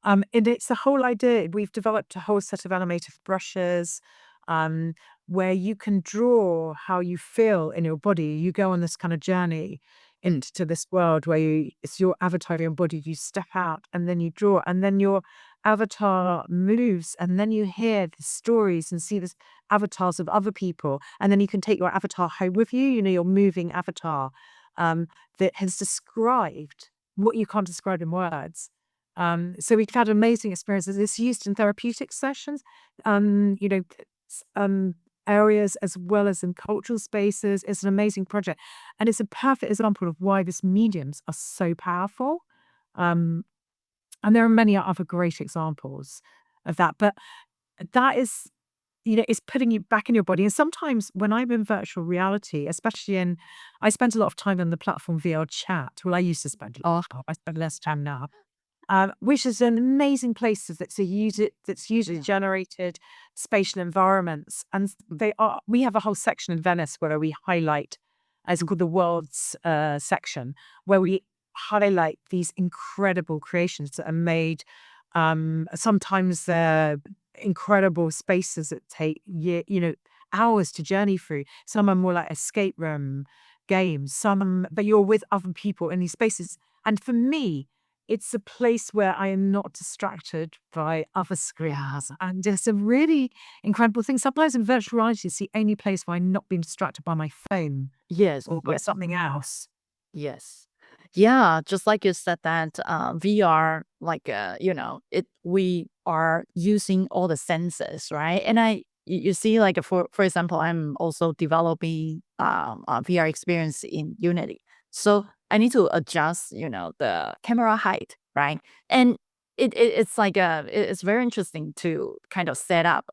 And it's the whole idea. We've developed a whole set of animated brushes, um, where you can draw how you feel in your body. You go on this kind of journey into this world where it's your avatar of your body. You step out and then you draw, and then your avatar moves, and then you hear the stories and see the avatars of other people, and then you can take your avatar home with you. Your moving avatar um, that has described what you can't describe in words. So we've had amazing experiences. It's used in therapeutic sessions, areas as well as in cultural spaces. It's an amazing project. And it's a perfect example of why these mediums are so powerful. Um, and there are many other great examples of that. But that is, it's putting you back in your body. And sometimes when I'm in virtual reality, I spent a lot of time on the platform VR Chat. Well, I used to spend a lot of time. I spend less time now, which is an amazing place that's user Yeah. generated spatial environments, and they are. We have a whole section in Venice where we highlight, it's Mm. called the Worlds section, where we highlight these incredible creations that are made. Sometimes they're incredible spaces that take hours to journey through. Some are more like escape room games. But you're with other people in these spaces, and for me it's a place where I am not distracted by other screens. And it's a really incredible thing. Sometimes in virtual reality, it's the only place where I'm not being distracted by my phone Yes. or by something else. Yes. Yeah, just like you said that VR, like we are using all the senses, right? And you see, like for example, I'm also developing a VR experience in Unity. So I need to adjust, the camera height, right? And it's like it's very interesting to kind of set up,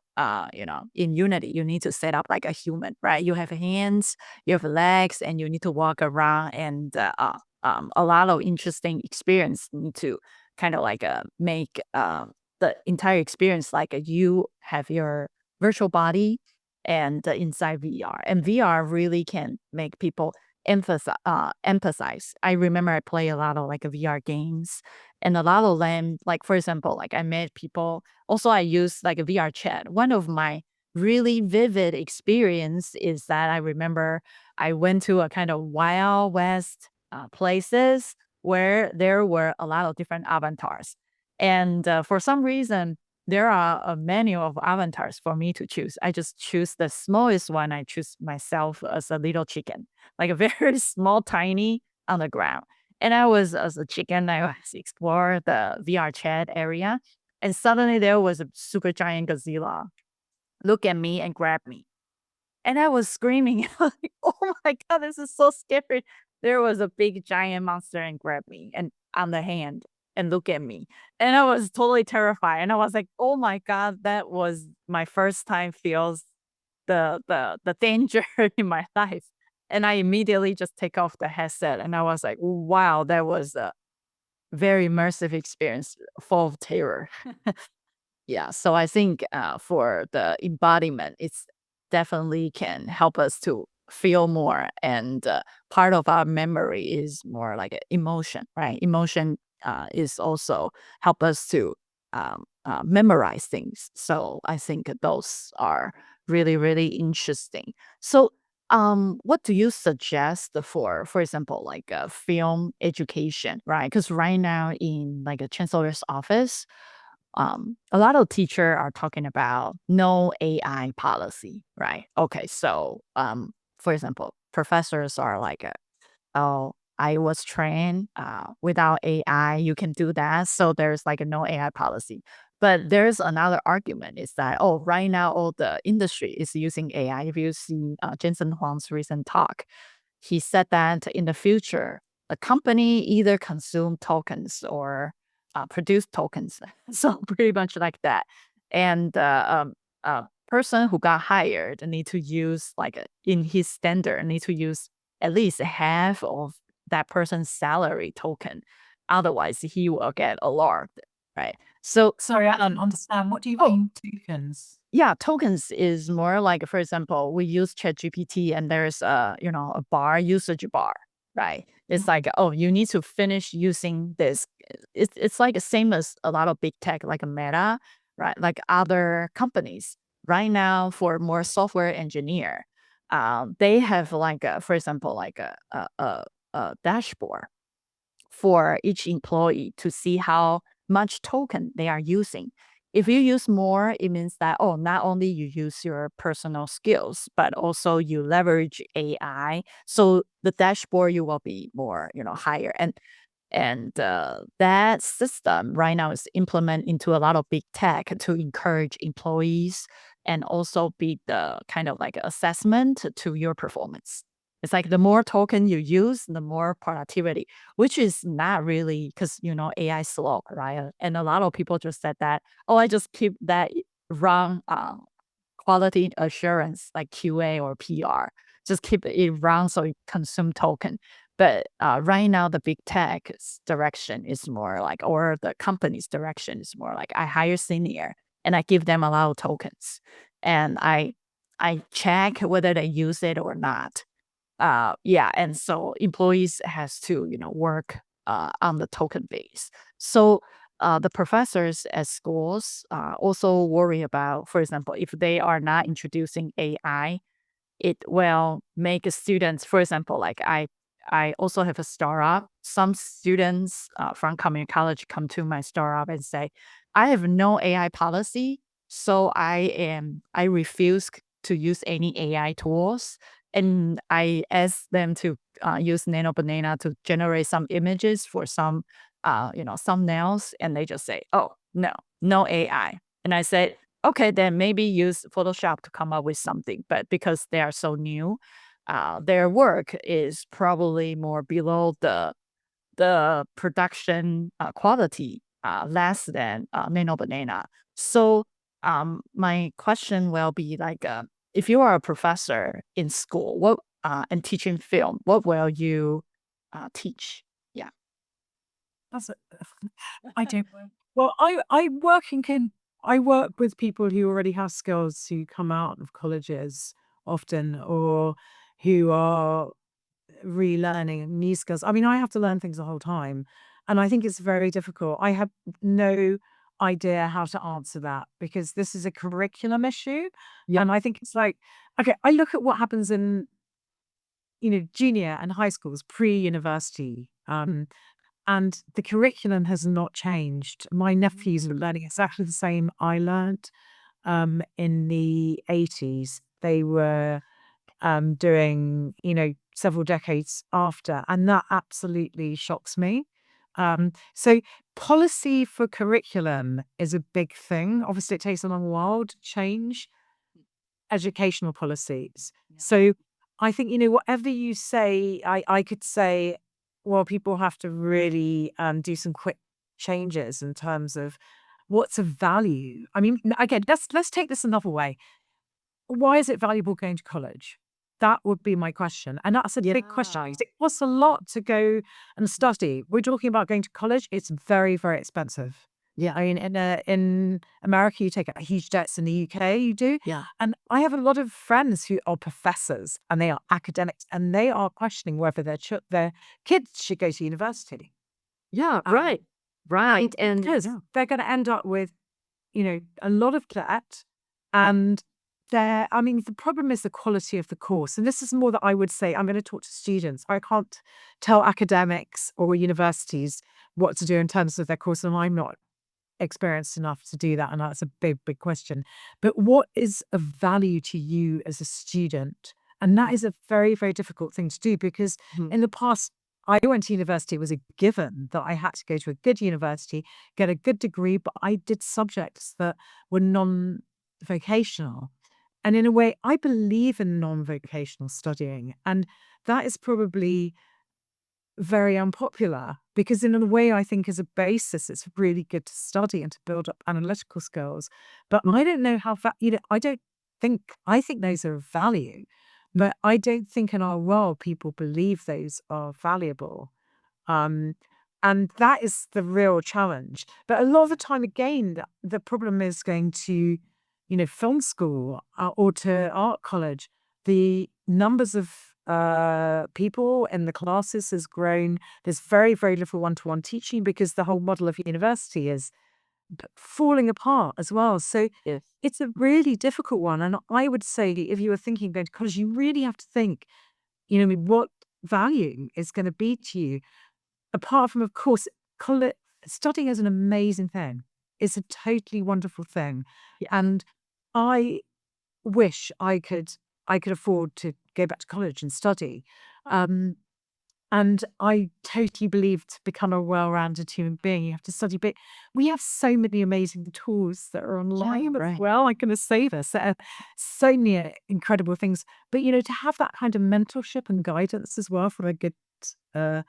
in Unity, you need to set up like a human, right? You have hands, you have legs, and you need to walk around, and a lot of interesting experience need to kind of like make the entire experience like you have your virtual body and inside VR. And VR really can make people emphasize. I remember I play a lot of like VR games, and a lot of them, like for example, like I met people. Also, I use like a VR chat. One of my really vivid experience is that I remember I went to a kind of Wild West places where there were a lot of different avatars, and for some reason there are a menu of avatars for me to choose. I just choose the smallest one. I choose myself as a little chicken, like a very small, tiny on the ground. And I was as a chicken, I was explore the VR chat area, and suddenly there was a super giant Godzilla look at me and grab me. And I was screaming, like, "Oh my god, this is so scary." There was a big giant monster and grabbed me and on the hand and look at me. And I was totally terrified. And I was like, "Oh my god, that was my first time feels the danger in my life." And I immediately just take off the headset and I was like, "Wow, that was a very immersive experience full of terror." Yeah, so I think for the embodiment, it's definitely can help us to feel more, and part of our memory is more like a emotion, right? Emotion is also help us to memorize things. So I think those are really, really interesting. So, what do you suggest for example, like film education, right? Because right now in like a chancellor's office, a lot of teacher are talking about no AI policy, right? Okay, so for example, professors are like, "Oh, I was trained without AI, you can do that, so there's like a no AI policy." But there's another argument is that, oh, right now all the industry is using AI. If you see Jensen Huang's recent talk, he said that in the future, a company either consume tokens or produce tokens. So pretty much like that. And a person who got hired need to use like in his standard need to use at least half of that person's salary token. Otherwise, he will get alarmed, right? So Sorry, I don't understand. What do you oh, mean tokens? yeah, tokens is more like, for example, we use ChatGPT and there's a bar, usage bar, right? It's like, oh, you need to finish using this. It's like the same as a lot of big tech, like a Meta, right? Like other companies. Right now, for more software engineer, they have like, for example, like a dashboard for each employee to see how much token they are using. If you use more, it means that, oh, not only you use your personal skills, but also you leverage AI. So the dashboard you will be more, higher. And that system right now is implemented into a lot of big tech to encourage employees and also be the kind of like assessment to your performance. It's like the more token you use, the more productivity, which is not really because AI is slow, right? And a lot of people just said that, oh, I just keep that wrong quality assurance like QA or PR. Just keep it around so it consume token. But right now, the big tech's direction is more like, or the company's direction is more like, I hire senior and I give them a lot of tokens, and I check whether they use it or not. Yeah, and so employees has to work on the token base. So the professors at schools also worry about, for example, if they are not introducing AI, it will make students, for example, like I also have a startup. Some students from community college come to my startup and say, I have no AI policy, so I refuse to use any AI tools. And I ask them to use Nano Banana to generate some images for some thumbnails, and they just say, "Oh, no, no AI." And I said, okay, then maybe use Photoshop to come up with something. But because they are so new, their work is probably more below the production quality, less than Nano Banana. So my question will be like, if you are a professor in school, what and teaching film, what will you teach? Yeah. That's a, I don't. Well, I work with people who already have skills who come out of colleges often, or who are relearning new skills. I mean, I have to learn things the whole time, and I think it's very difficult. I have no idea how to answer that because this is a curriculum issue, Yeah. and I think it's like, okay, I look at what happens in junior and high schools, pre-university. And the curriculum has not changed. My nephews are learning exactly the same I learnt in the 80s. They were doing, several decades after. And that absolutely shocks me. So policy for curriculum is a big thing. Obviously, it takes a long while to change educational policies. Yeah. So I think, whatever you say, I could say, well, people have to really do some quick changes in terms of what's of value. I mean, again, let's take this another way. Why is it valuable going to college? That would be my question. And that's a big question. Yeah. It costs a lot to go and study. We're talking about going to college. It's very, very expensive. Yeah. I mean, in America, you take out huge debts. In the UK, you do. Yeah. And I have a lot of friends who are professors and they are academics and they are questioning whether their kids should go to university. Yeah. Um, Right. Right. And because they're going to end up with, a lot of debt. And I mean, the problem is the quality of the course. And this is more that I would say, I'm going to talk to students. I can't tell academics or universities what to do in terms of their course. And I'm not experienced enough to do that. And that's a big, big question. But what is of value to you as a student? And that is a very, very difficult thing to do because Mhm. in the past, I went to university. It was a given that I had to go to a good university, get a good degree, but I did subjects that were non-vocational. And in a way, I believe in non-vocational studying. And that is probably very unpopular because in a way I think as a basis it's really good to study and to build up analytical skills, but I don't know how I think those are of value, but I don't think in our world people believe those are valuable. um and that is the real challenge. But a lot of the time, again, the problem is going to, film school or to art college. The numbers of people in the classes has grown. There's very, very little one-to-one teaching because the whole model of university is falling apart as well. So Yes. it's a really difficult one. And I would say if you were thinking of going to college, you really have to think, what value is going to be to you. Apart from, of course, college, studying is an amazing thing. It's a totally wonderful thing. Yeah. And I wish I could afford to go back to college and study. Um, and I totally believe to become a well-rounded human being, you have to study. But we have so many amazing tools that are online as Right. well, like going to save us. There are so many incredible things. But, to have that kind of mentorship and guidance as well from a good uh,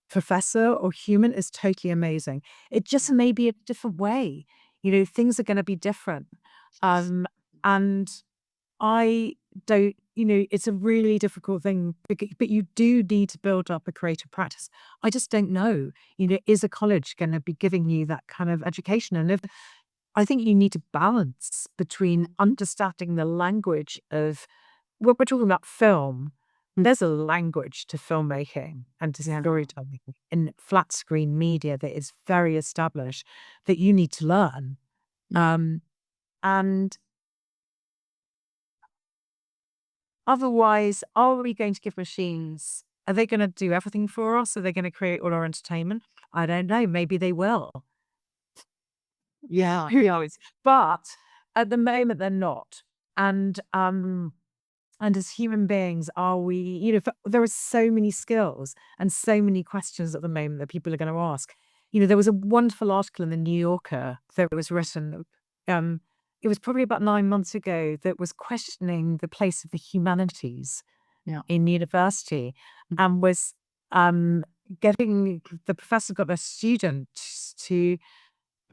professor or human is totally amazing. It just Yeah. may be a different way. Things are going to be different. Um, and I don't, it's a really difficult thing, but you do need to build up a creative practice. I just don't know, is a college going to be giving you that kind of education? And if I think you need to balance between understanding the language of, well, we're talking about film. There's a language to filmmaking and to Yeah. storytelling in flat screen media that is very established that you need to learn. Um, and otherwise, are we going to give machines? Are they going to do everything for us? Are they going to create all our entertainment? I don't know. Maybe they will. Yeah. Who knows? But at the moment, they're not. And as human beings, are we, there are so many skills and so many questions at the moment that people are going to ask. There was a wonderful article in the New Yorker that was written, um, it was probably about 9 months ago, that was questioning the place of the humanities Yeah. in university and was getting the professor got the students to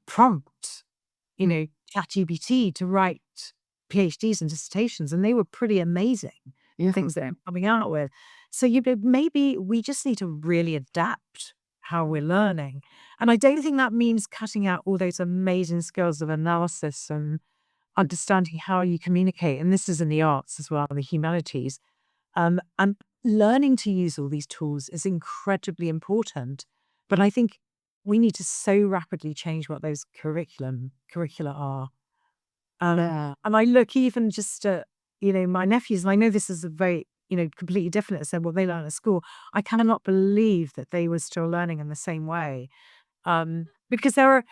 prompt, ChatGPT to write PhDs and dissertations, and they were pretty amazing Yeah. things they're coming out with. So maybe we just need to really adapt how we're learning. And I don't think that means cutting out all those amazing skills of analysis and understanding how you communicate. And this is in the arts as well, the humanities. And learning to use all these tools is incredibly important. But I think we need to so rapidly change what those curricula are. Yeah. And I look even just at, my nephews, and I know this is a very, completely different than what they learn at school. I cannot believe that they were still learning in the same way. Because I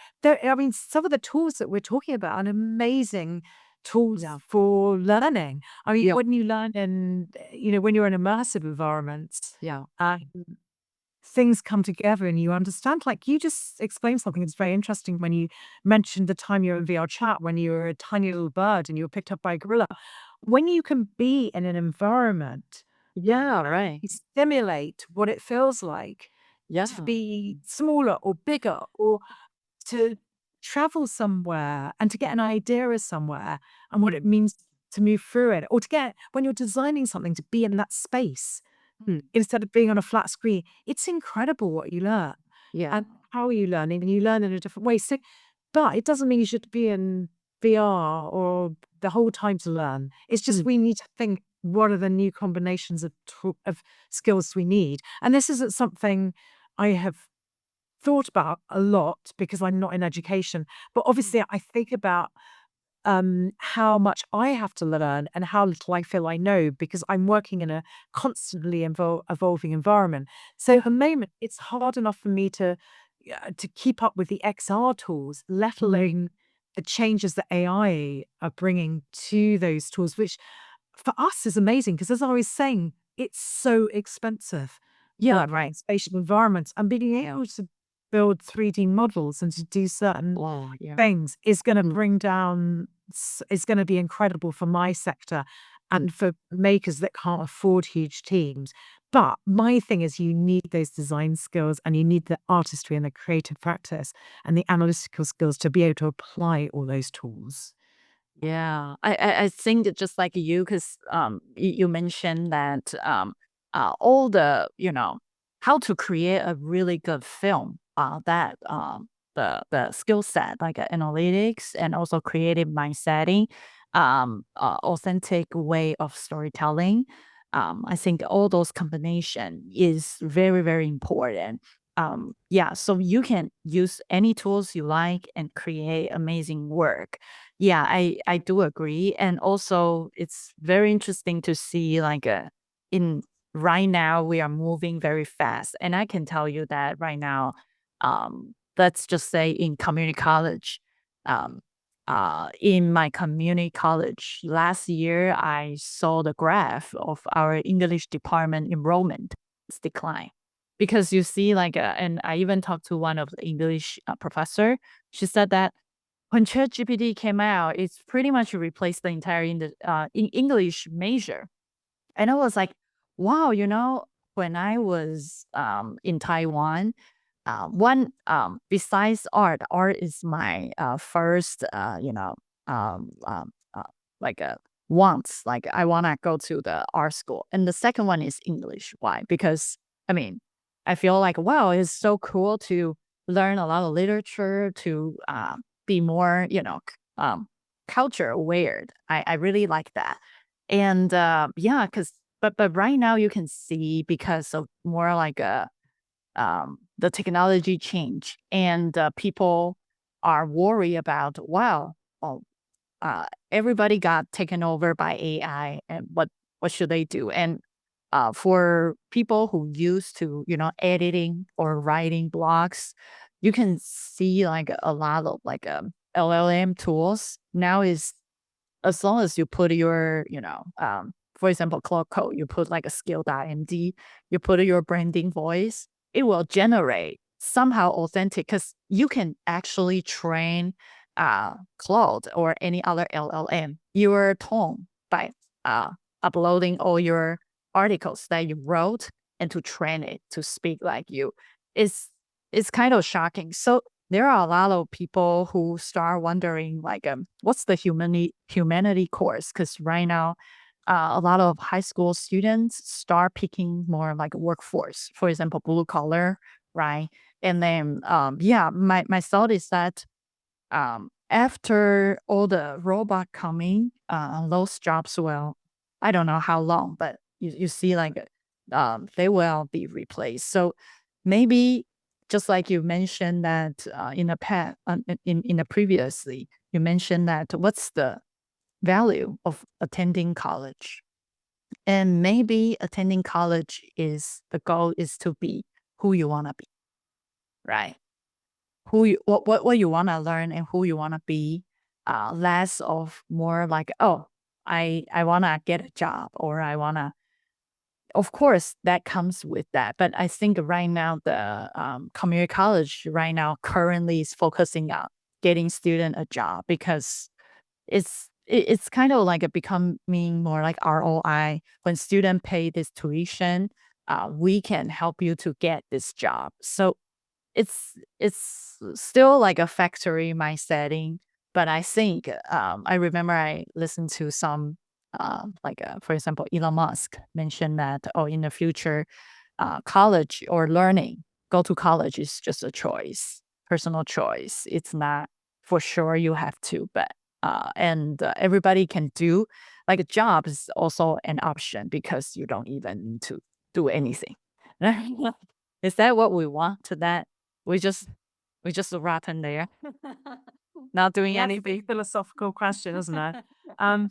mean, some of the tools that we're talking about are amazing tools Yeah. for learning. I mean, Yeah. when you learn in, when you're in immersive environments, Yeah. um, things come together and you understand. Like you just explained something that's very interesting when you mentioned the time you were in VR chat, when you were a tiny little bird and you were picked up by a gorilla. When you can be in an environment, Yeah. Right. you stimulate what it feels like to Yeah. be smaller or bigger or to travel somewhere and to get an idea of somewhere and what it means to move through it, or to get when you're designing something to be in that space Mm. instead of being on a flat screen. It's incredible what you learn Yeah. and how are you learning, and you learn in a different way. So, but it doesn't mean you should be in VR or the whole time to learn. It's just Mm. we need to think what are the new combinations of skills we need, and this isn't something I have thought about a lot because I'm not in education. But obviously, I think about how much I have to learn and how little I feel I know because I'm working in a constantly evolving environment. So at the moment, it's hard enough for me to keep up with the XR tools, let alone the changes that AI are bringing to those tools, which for us is amazing because, as I was saying, it's so expensive. Yeah. Right. Spatial environments and being able to build 3D models and to do certain Wow. Yeah. things is going to Mm. bring down, is going to be incredible for my sector and for makers that can't afford huge teams. But my thing is, you need those design skills and you need the artistry and the creative practice and the analytical skills to be able to apply all those tools. Yeah, I think that just like you, because you mentioned that all the how to create a really good film. That the skill set like analytics and also creative mindsetting, authentic way of storytelling. I think all those combination is very important. Yeah, so you can use any tools you like and create amazing work. Yeah, I do agree, and also it's very interesting to see like in right now we are moving very fast, and I can tell you that right now, let's just say in community college, um, in my community college last year, I saw the graph of our English department enrollment it's decline because you see like, and I even talked to one of the English professor. She said that when ChatGPT came out, it's pretty much replaced the entire English major. And I was like, wow, when I was in Taiwan, one besides art is my first, like a wants, like I wanna go to the art school, and the second one is English. Why? Because I mean, I feel like wow, it's so cool to learn a lot of literature, to be more, culture aware. I really like that, and yeah, because but right now you can see because of more like the technology change and people are worried about wow, oh, everybody got taken over by AI and what should they do? And for people who used to editing or writing blogs, you can see like a lot of like LLM tools now is as long as you put your, for example, Cloud Code, you put like a skill.md, you put your branding voice, it will generate somehow authentic because you can actually train Claude or any other LLM your tone by uh, uploading all your articles that you wrote and to train it to speak like you is kind of shocking. So there are a lot of people who start wondering like what's the humanity course, because right now a lot of high school students start picking more like workforce, for example, blue collar, right? And then yeah, my thought is that after all the robot coming, those jobs will, I don't know how long, but you see like they will be replaced. So maybe just like you mentioned that in the past, in the previously, you mentioned that what's the value of attending college, and maybe attending college is the goal is to be who you want to be, right? Who you what you wanna learn and who you wanna be, less of more like, "Oh, I wanna get a job," or "I wanna." Of course, that comes with that, but I think right now the, community college right now currently is focusing on getting student a job, because it's kind of like it becoming more like ROI. When student pay this tuition, we can help you to get this job. So it's still like a factory my setting, but I think I remember I listened to some like for example, Elon Musk mentioned that, oh, in the future, college or learning, go to college is just a choice, personal choice. It's not for sure you have to, but and everybody can do, like a job is also an option because you don't even need to do anything. Is that what we want to that? We just we just rotten there, not doing That's a anything. philosophical question, isn't it? Um,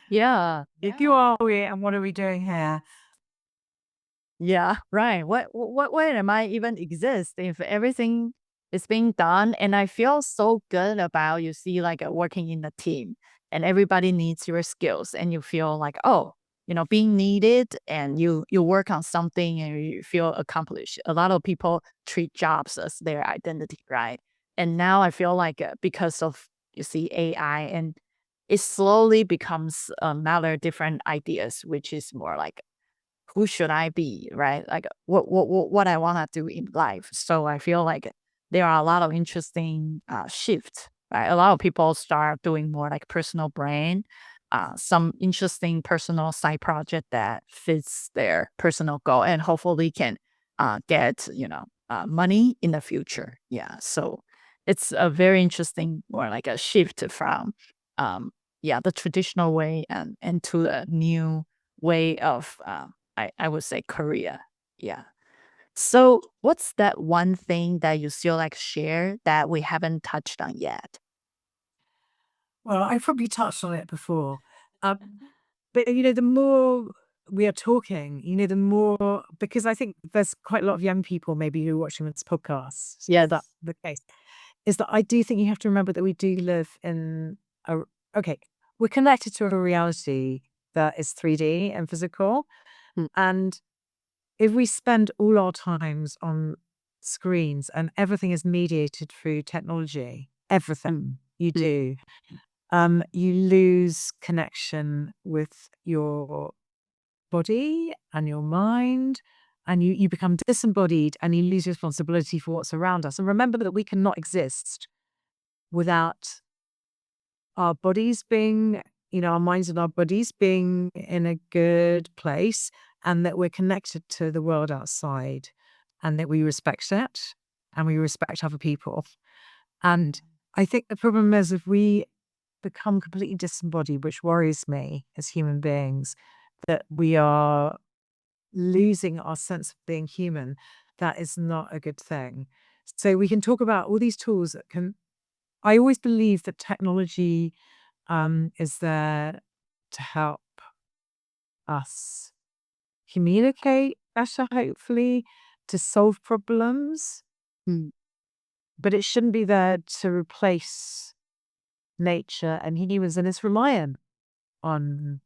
Yeah, if who are we and what are we doing here? yeah, right. What way am I even exist if everything is being done? And I feel so good about, you see, like working in a team and everybody needs your skills, and you feel like, oh, being needed, and you work on something and you feel accomplished. A lot of people treat jobs as their identity, right? And now I feel like because of, you see, AI, and it slowly becomes another different ideas, which is more like, who should I be, right? Like what I want to do in life. So I feel like there are a lot of interesting shifts, right? A lot of people start doing more like personal brand, some interesting personal side project that fits their personal goal, and hopefully can get money in the future. Yeah, so it's a very interesting, or like a shift from yeah, the traditional way and to a new way of I would say Korea. Yeah. So what's that one thing that you still like share that we haven't touched on yet? Well, I probably touched on it before. But the more we are talking, the more, because I think there's quite a lot of young people maybe who are watching this podcast. Is that Yes. the case? Is that I do think you have to remember that we do live in a okay, we're connected to a reality that is 3D and physical. Mm, And if we spend all our times on screens and everything is mediated through technology, everything you mm, do, you lose connection with your body and your mind, and you become disembodied and you lose responsibility for what's around us. And remember that we cannot exist without our bodies being, our minds and our bodies being in a good place, and that we're connected to the world outside, and that we respect it and we respect other people. And I think the problem is if we become completely disembodied, which worries me as human beings, that we are losing our sense of being human. That is not a good thing. So we can talk about all these tools that can. I always believe that technology is there to help us communicate better, hopefully, to solve problems, mm, but it shouldn't be there to replace nature and humans. And it's reliant on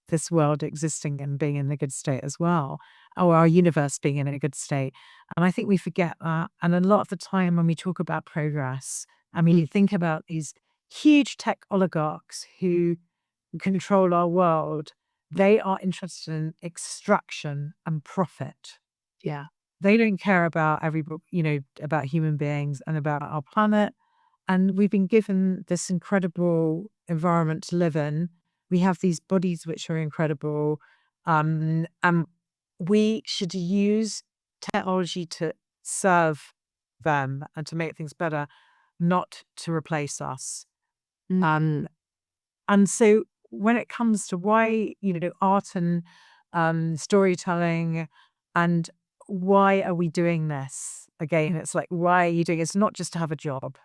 this world existing and being in a good state as well, or our universe being in a good state. And I think we forget that. And a lot of the time when we talk about progress, I mean, you think about these huge tech oligarchs who control our world, They are interested in extraction and profit. Yeah. They don't care about about human beings and about our planet. And we've been given this incredible environment to live in. We have these bodies which are incredible. And we should use technology to serve them and to make things better, not to replace us. Mm. And so when it comes to why, art and storytelling, and why are we doing this? Again, it's like, why are you doing it? It's not just to have a job.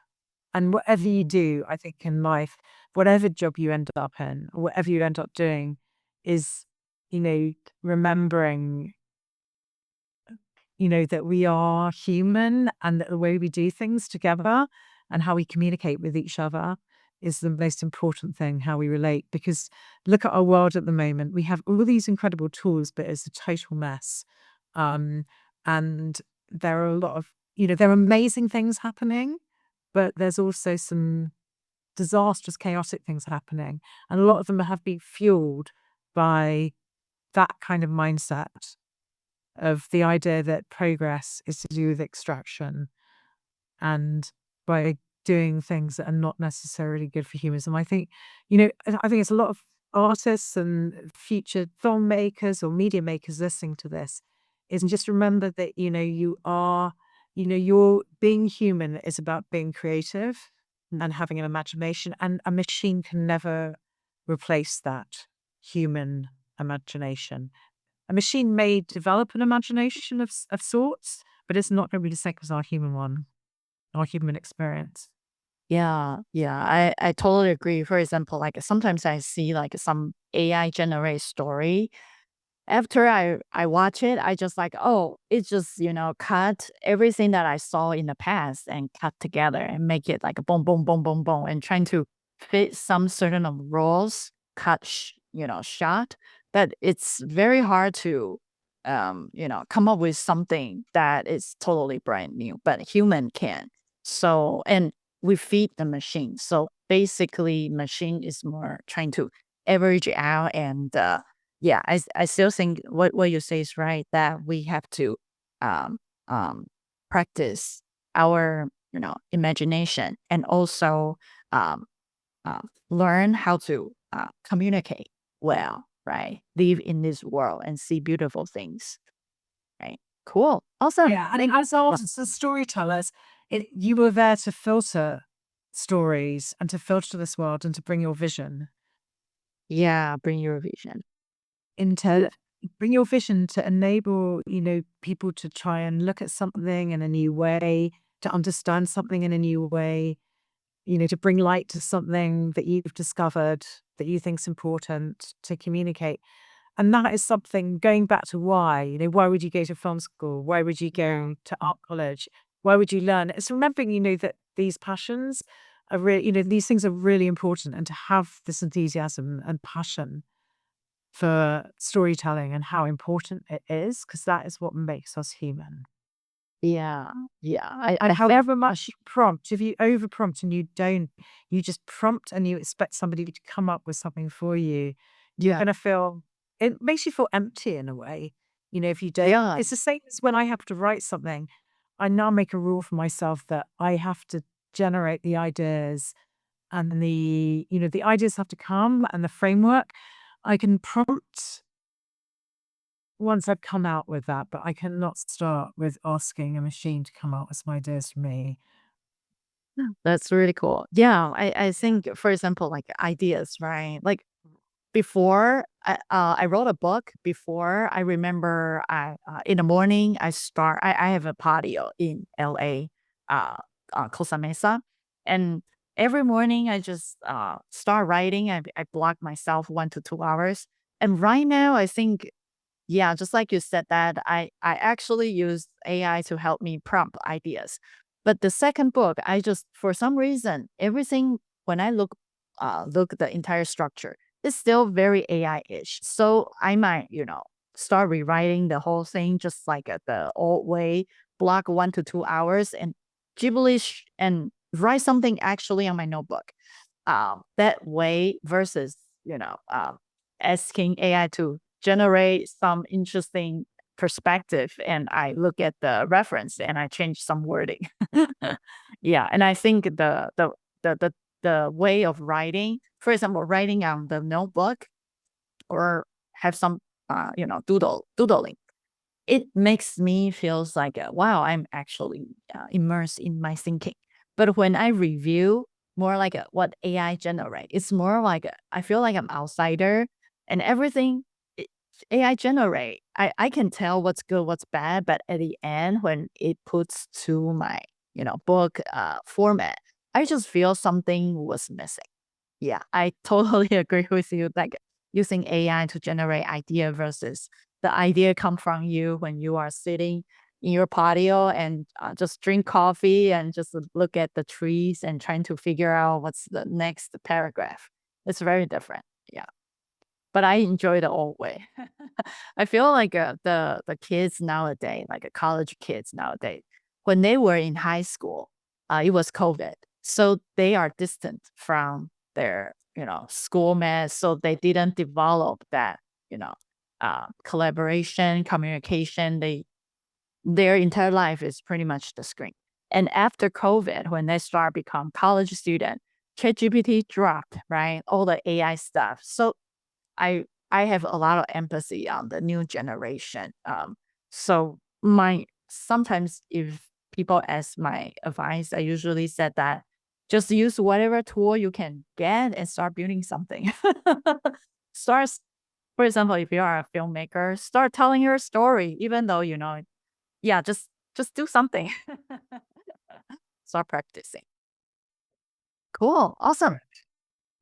And whatever you do, I think in life, whatever job you end up in, or whatever you end up doing, is, remembering, that we are human and that the way we do things together and how we communicate with each other is the most important thing, how we relate. Because look at our world at the moment. We have all these incredible tools, but it's a total mess. And there are a lot of, there are amazing things happening, but there's also some disastrous, chaotic things happening. And a lot of them have been fueled by that kind of mindset of the idea that progress is to do with extraction and by doing things that are not necessarily good for humans. And I think, I think it's a lot of artists and future filmmakers or media makers listening to this is just remember that, you're being human is about being creative and having an imagination, and a machine can never replace that human imagination. A machine may develop an imagination of sorts, but it's not going to be the same as our human one, our human experience. Yeah, yeah, I totally agree. For example, like sometimes I see like some AI generate story. After I watch it, I just like, oh, it's just, cut everything that I saw in the past and cut together and make it like a boom, boom, boom, boom, boom, and trying to fit some certain of roles, shot. But it's very hard to, come up with something that is totally brand new, but human can. So, and we feed the machine. So basically, machine is more trying to average out and, yeah, I still think what you say is right, that we have to um, practice our imagination, and also um, learn how to communicate well, right? Live in this world and see beautiful things, right? Cool, awesome. Yeah, and as artists, as storytellers, you were there to filter stories and to filter this world and to bring your vision Yeah, bring your vision. into bring your vision to enable, people to try and look at something in a new way, to understand something in a new way, to bring light to something that you've discovered that you think's important to communicate. And that is something going back to why, why would you go to film school? Why would you go to art college? Why would you learn? It's remembering, that these passions are really, these things are really important, and to have this enthusiasm and passion for storytelling and how important it is, because that is what makes us human. Yeah, yeah. And however much you prompt, if you over prompt and you just prompt and you expect somebody to come up with something for you, you're Yeah, going to feel, it makes you feel empty in a way. If you don't, yeah, it's the same as when I have to write something. I now make a rule for myself that I have to generate the ideas, and the ideas have to come, and the framework. I can prompt once I've come out with that, but I cannot start with asking a machine to come out with some ideas for me. that's really cool. Yeah, I think, for example, like ideas, right? Like before I wrote a book. Before, I remember in the morning I have a patio in LA, Costa Mesa, and every morning I just start writing. I block myself 1 to 2 hours, and right now I think, yeah, just like you said, that I actually use AI to help me prompt ideas. But the second book, I just, for some reason, everything, when I look at the entire structure, it's still very AI-ish. So I might, start rewriting the whole thing just like the old way, block 1 to 2 hours and gibberish and write something actually on my notebook. That way versus, asking AI to generate some interesting perspective, and I look at the reference and I change some wording. Yeah, and I think the the the way of writing, for example, writing on the notebook or have some doodling, it makes me feels like, wow, I'm actually immersed in my thinking. But when I review more like what AI generate, it's more like I feel like I'm outsider and everything it, AI generate. I can tell what's good, what's bad, but at the end, when it puts to my book format, I just feel something was missing. Yeah, I totally agree with you. Like using AI to generate idea versus the idea come from you when you are sitting in your patio and just drink coffee and just look at the trees and trying to figure out what's the next paragraph. It's very different. Yeah, but I enjoy the old way. I feel like the kids nowadays, like college kids nowadays, when they were in high school, it was COVID, so they are distant from their schoolmates, so they didn't develop that you know collaboration, communication. Their entire life is pretty much the screen. And after COVID, when they start become college student, ChatGPT dropped, right? All the AI stuff. So I have a lot of empathy on the new generation. So my sometimes if people ask my advice, I usually said that just use whatever tool you can get and start building something. start, s- for example, if you are a filmmaker, start telling your story, even though yeah, just do something. Start practicing. Cool, awesome.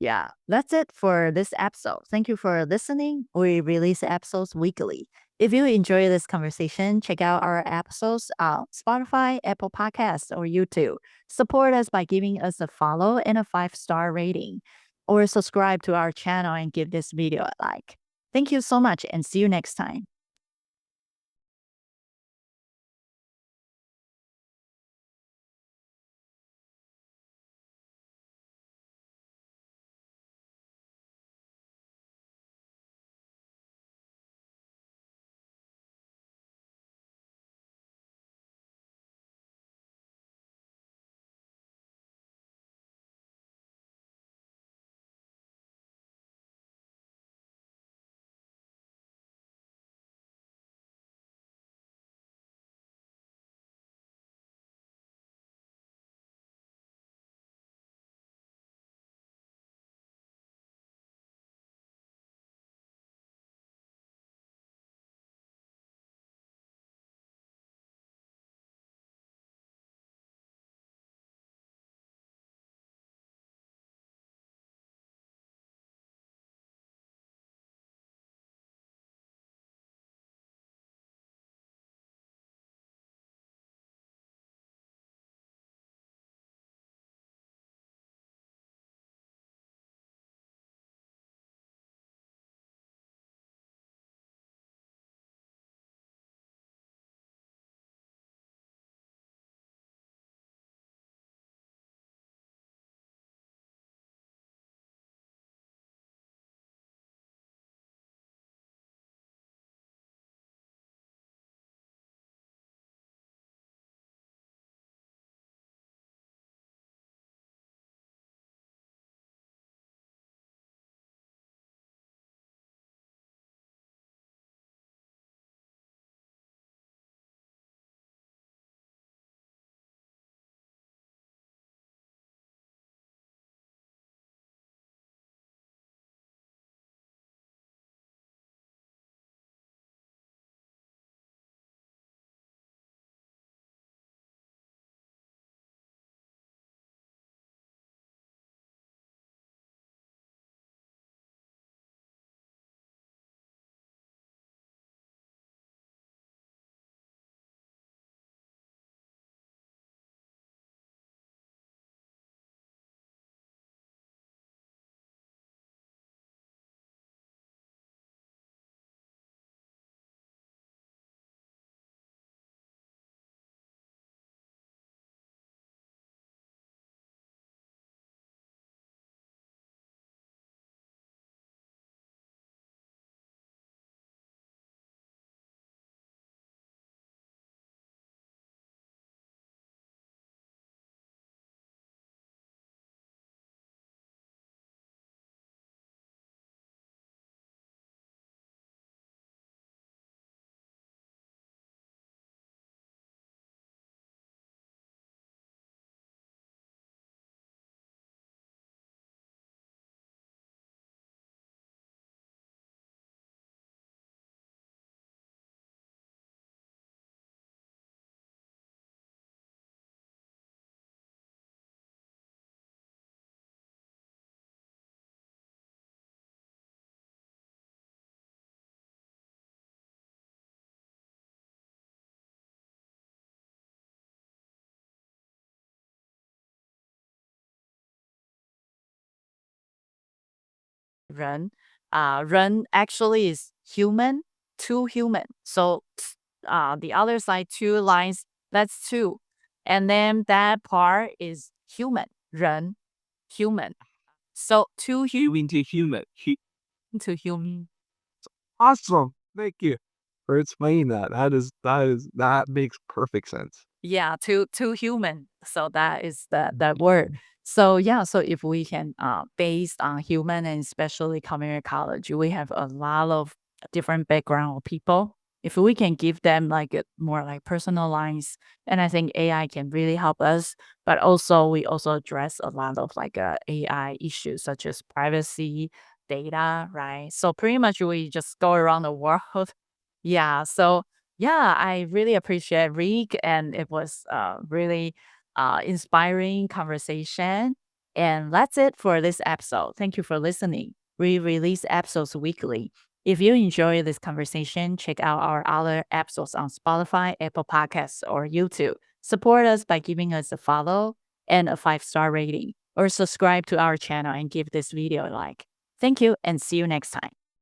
Yeah, that's it for this episode. Thank you for listening. We release episodes weekly. If you enjoy this conversation, check out our episodes on Spotify, Apple Podcasts, or YouTube. Support us by giving us a follow and a 5-star rating, or subscribe to our channel and give this video a like. Thank you so much and see you next time. 人. Ren actually is human, two human. So the other side, two lines, that's two. And then that part is human, 人, human. So two Human to human. to human. Awesome. Thank you for explaining that. That makes perfect sense. Yeah, to human. So that is that word. So yeah, so if we can based on human and especially community college, we have a lot of different background of people. If we can give them like a more like personalized, and I think AI can really help us. But also we also address a lot of like AI issues such as privacy, data, right? So pretty much we just go around the world. Yeah. So yeah, I really appreciate Rick, and it was really inspiring conversation. And that's it for this episode. Thank you for listening. We release episodes weekly. If you enjoy this conversation, check out our other episodes on Spotify, Apple Podcasts, or YouTube. Support us by giving us a follow and a 5-star rating, or subscribe to our channel and give this video a like. Thank you, and see you next time.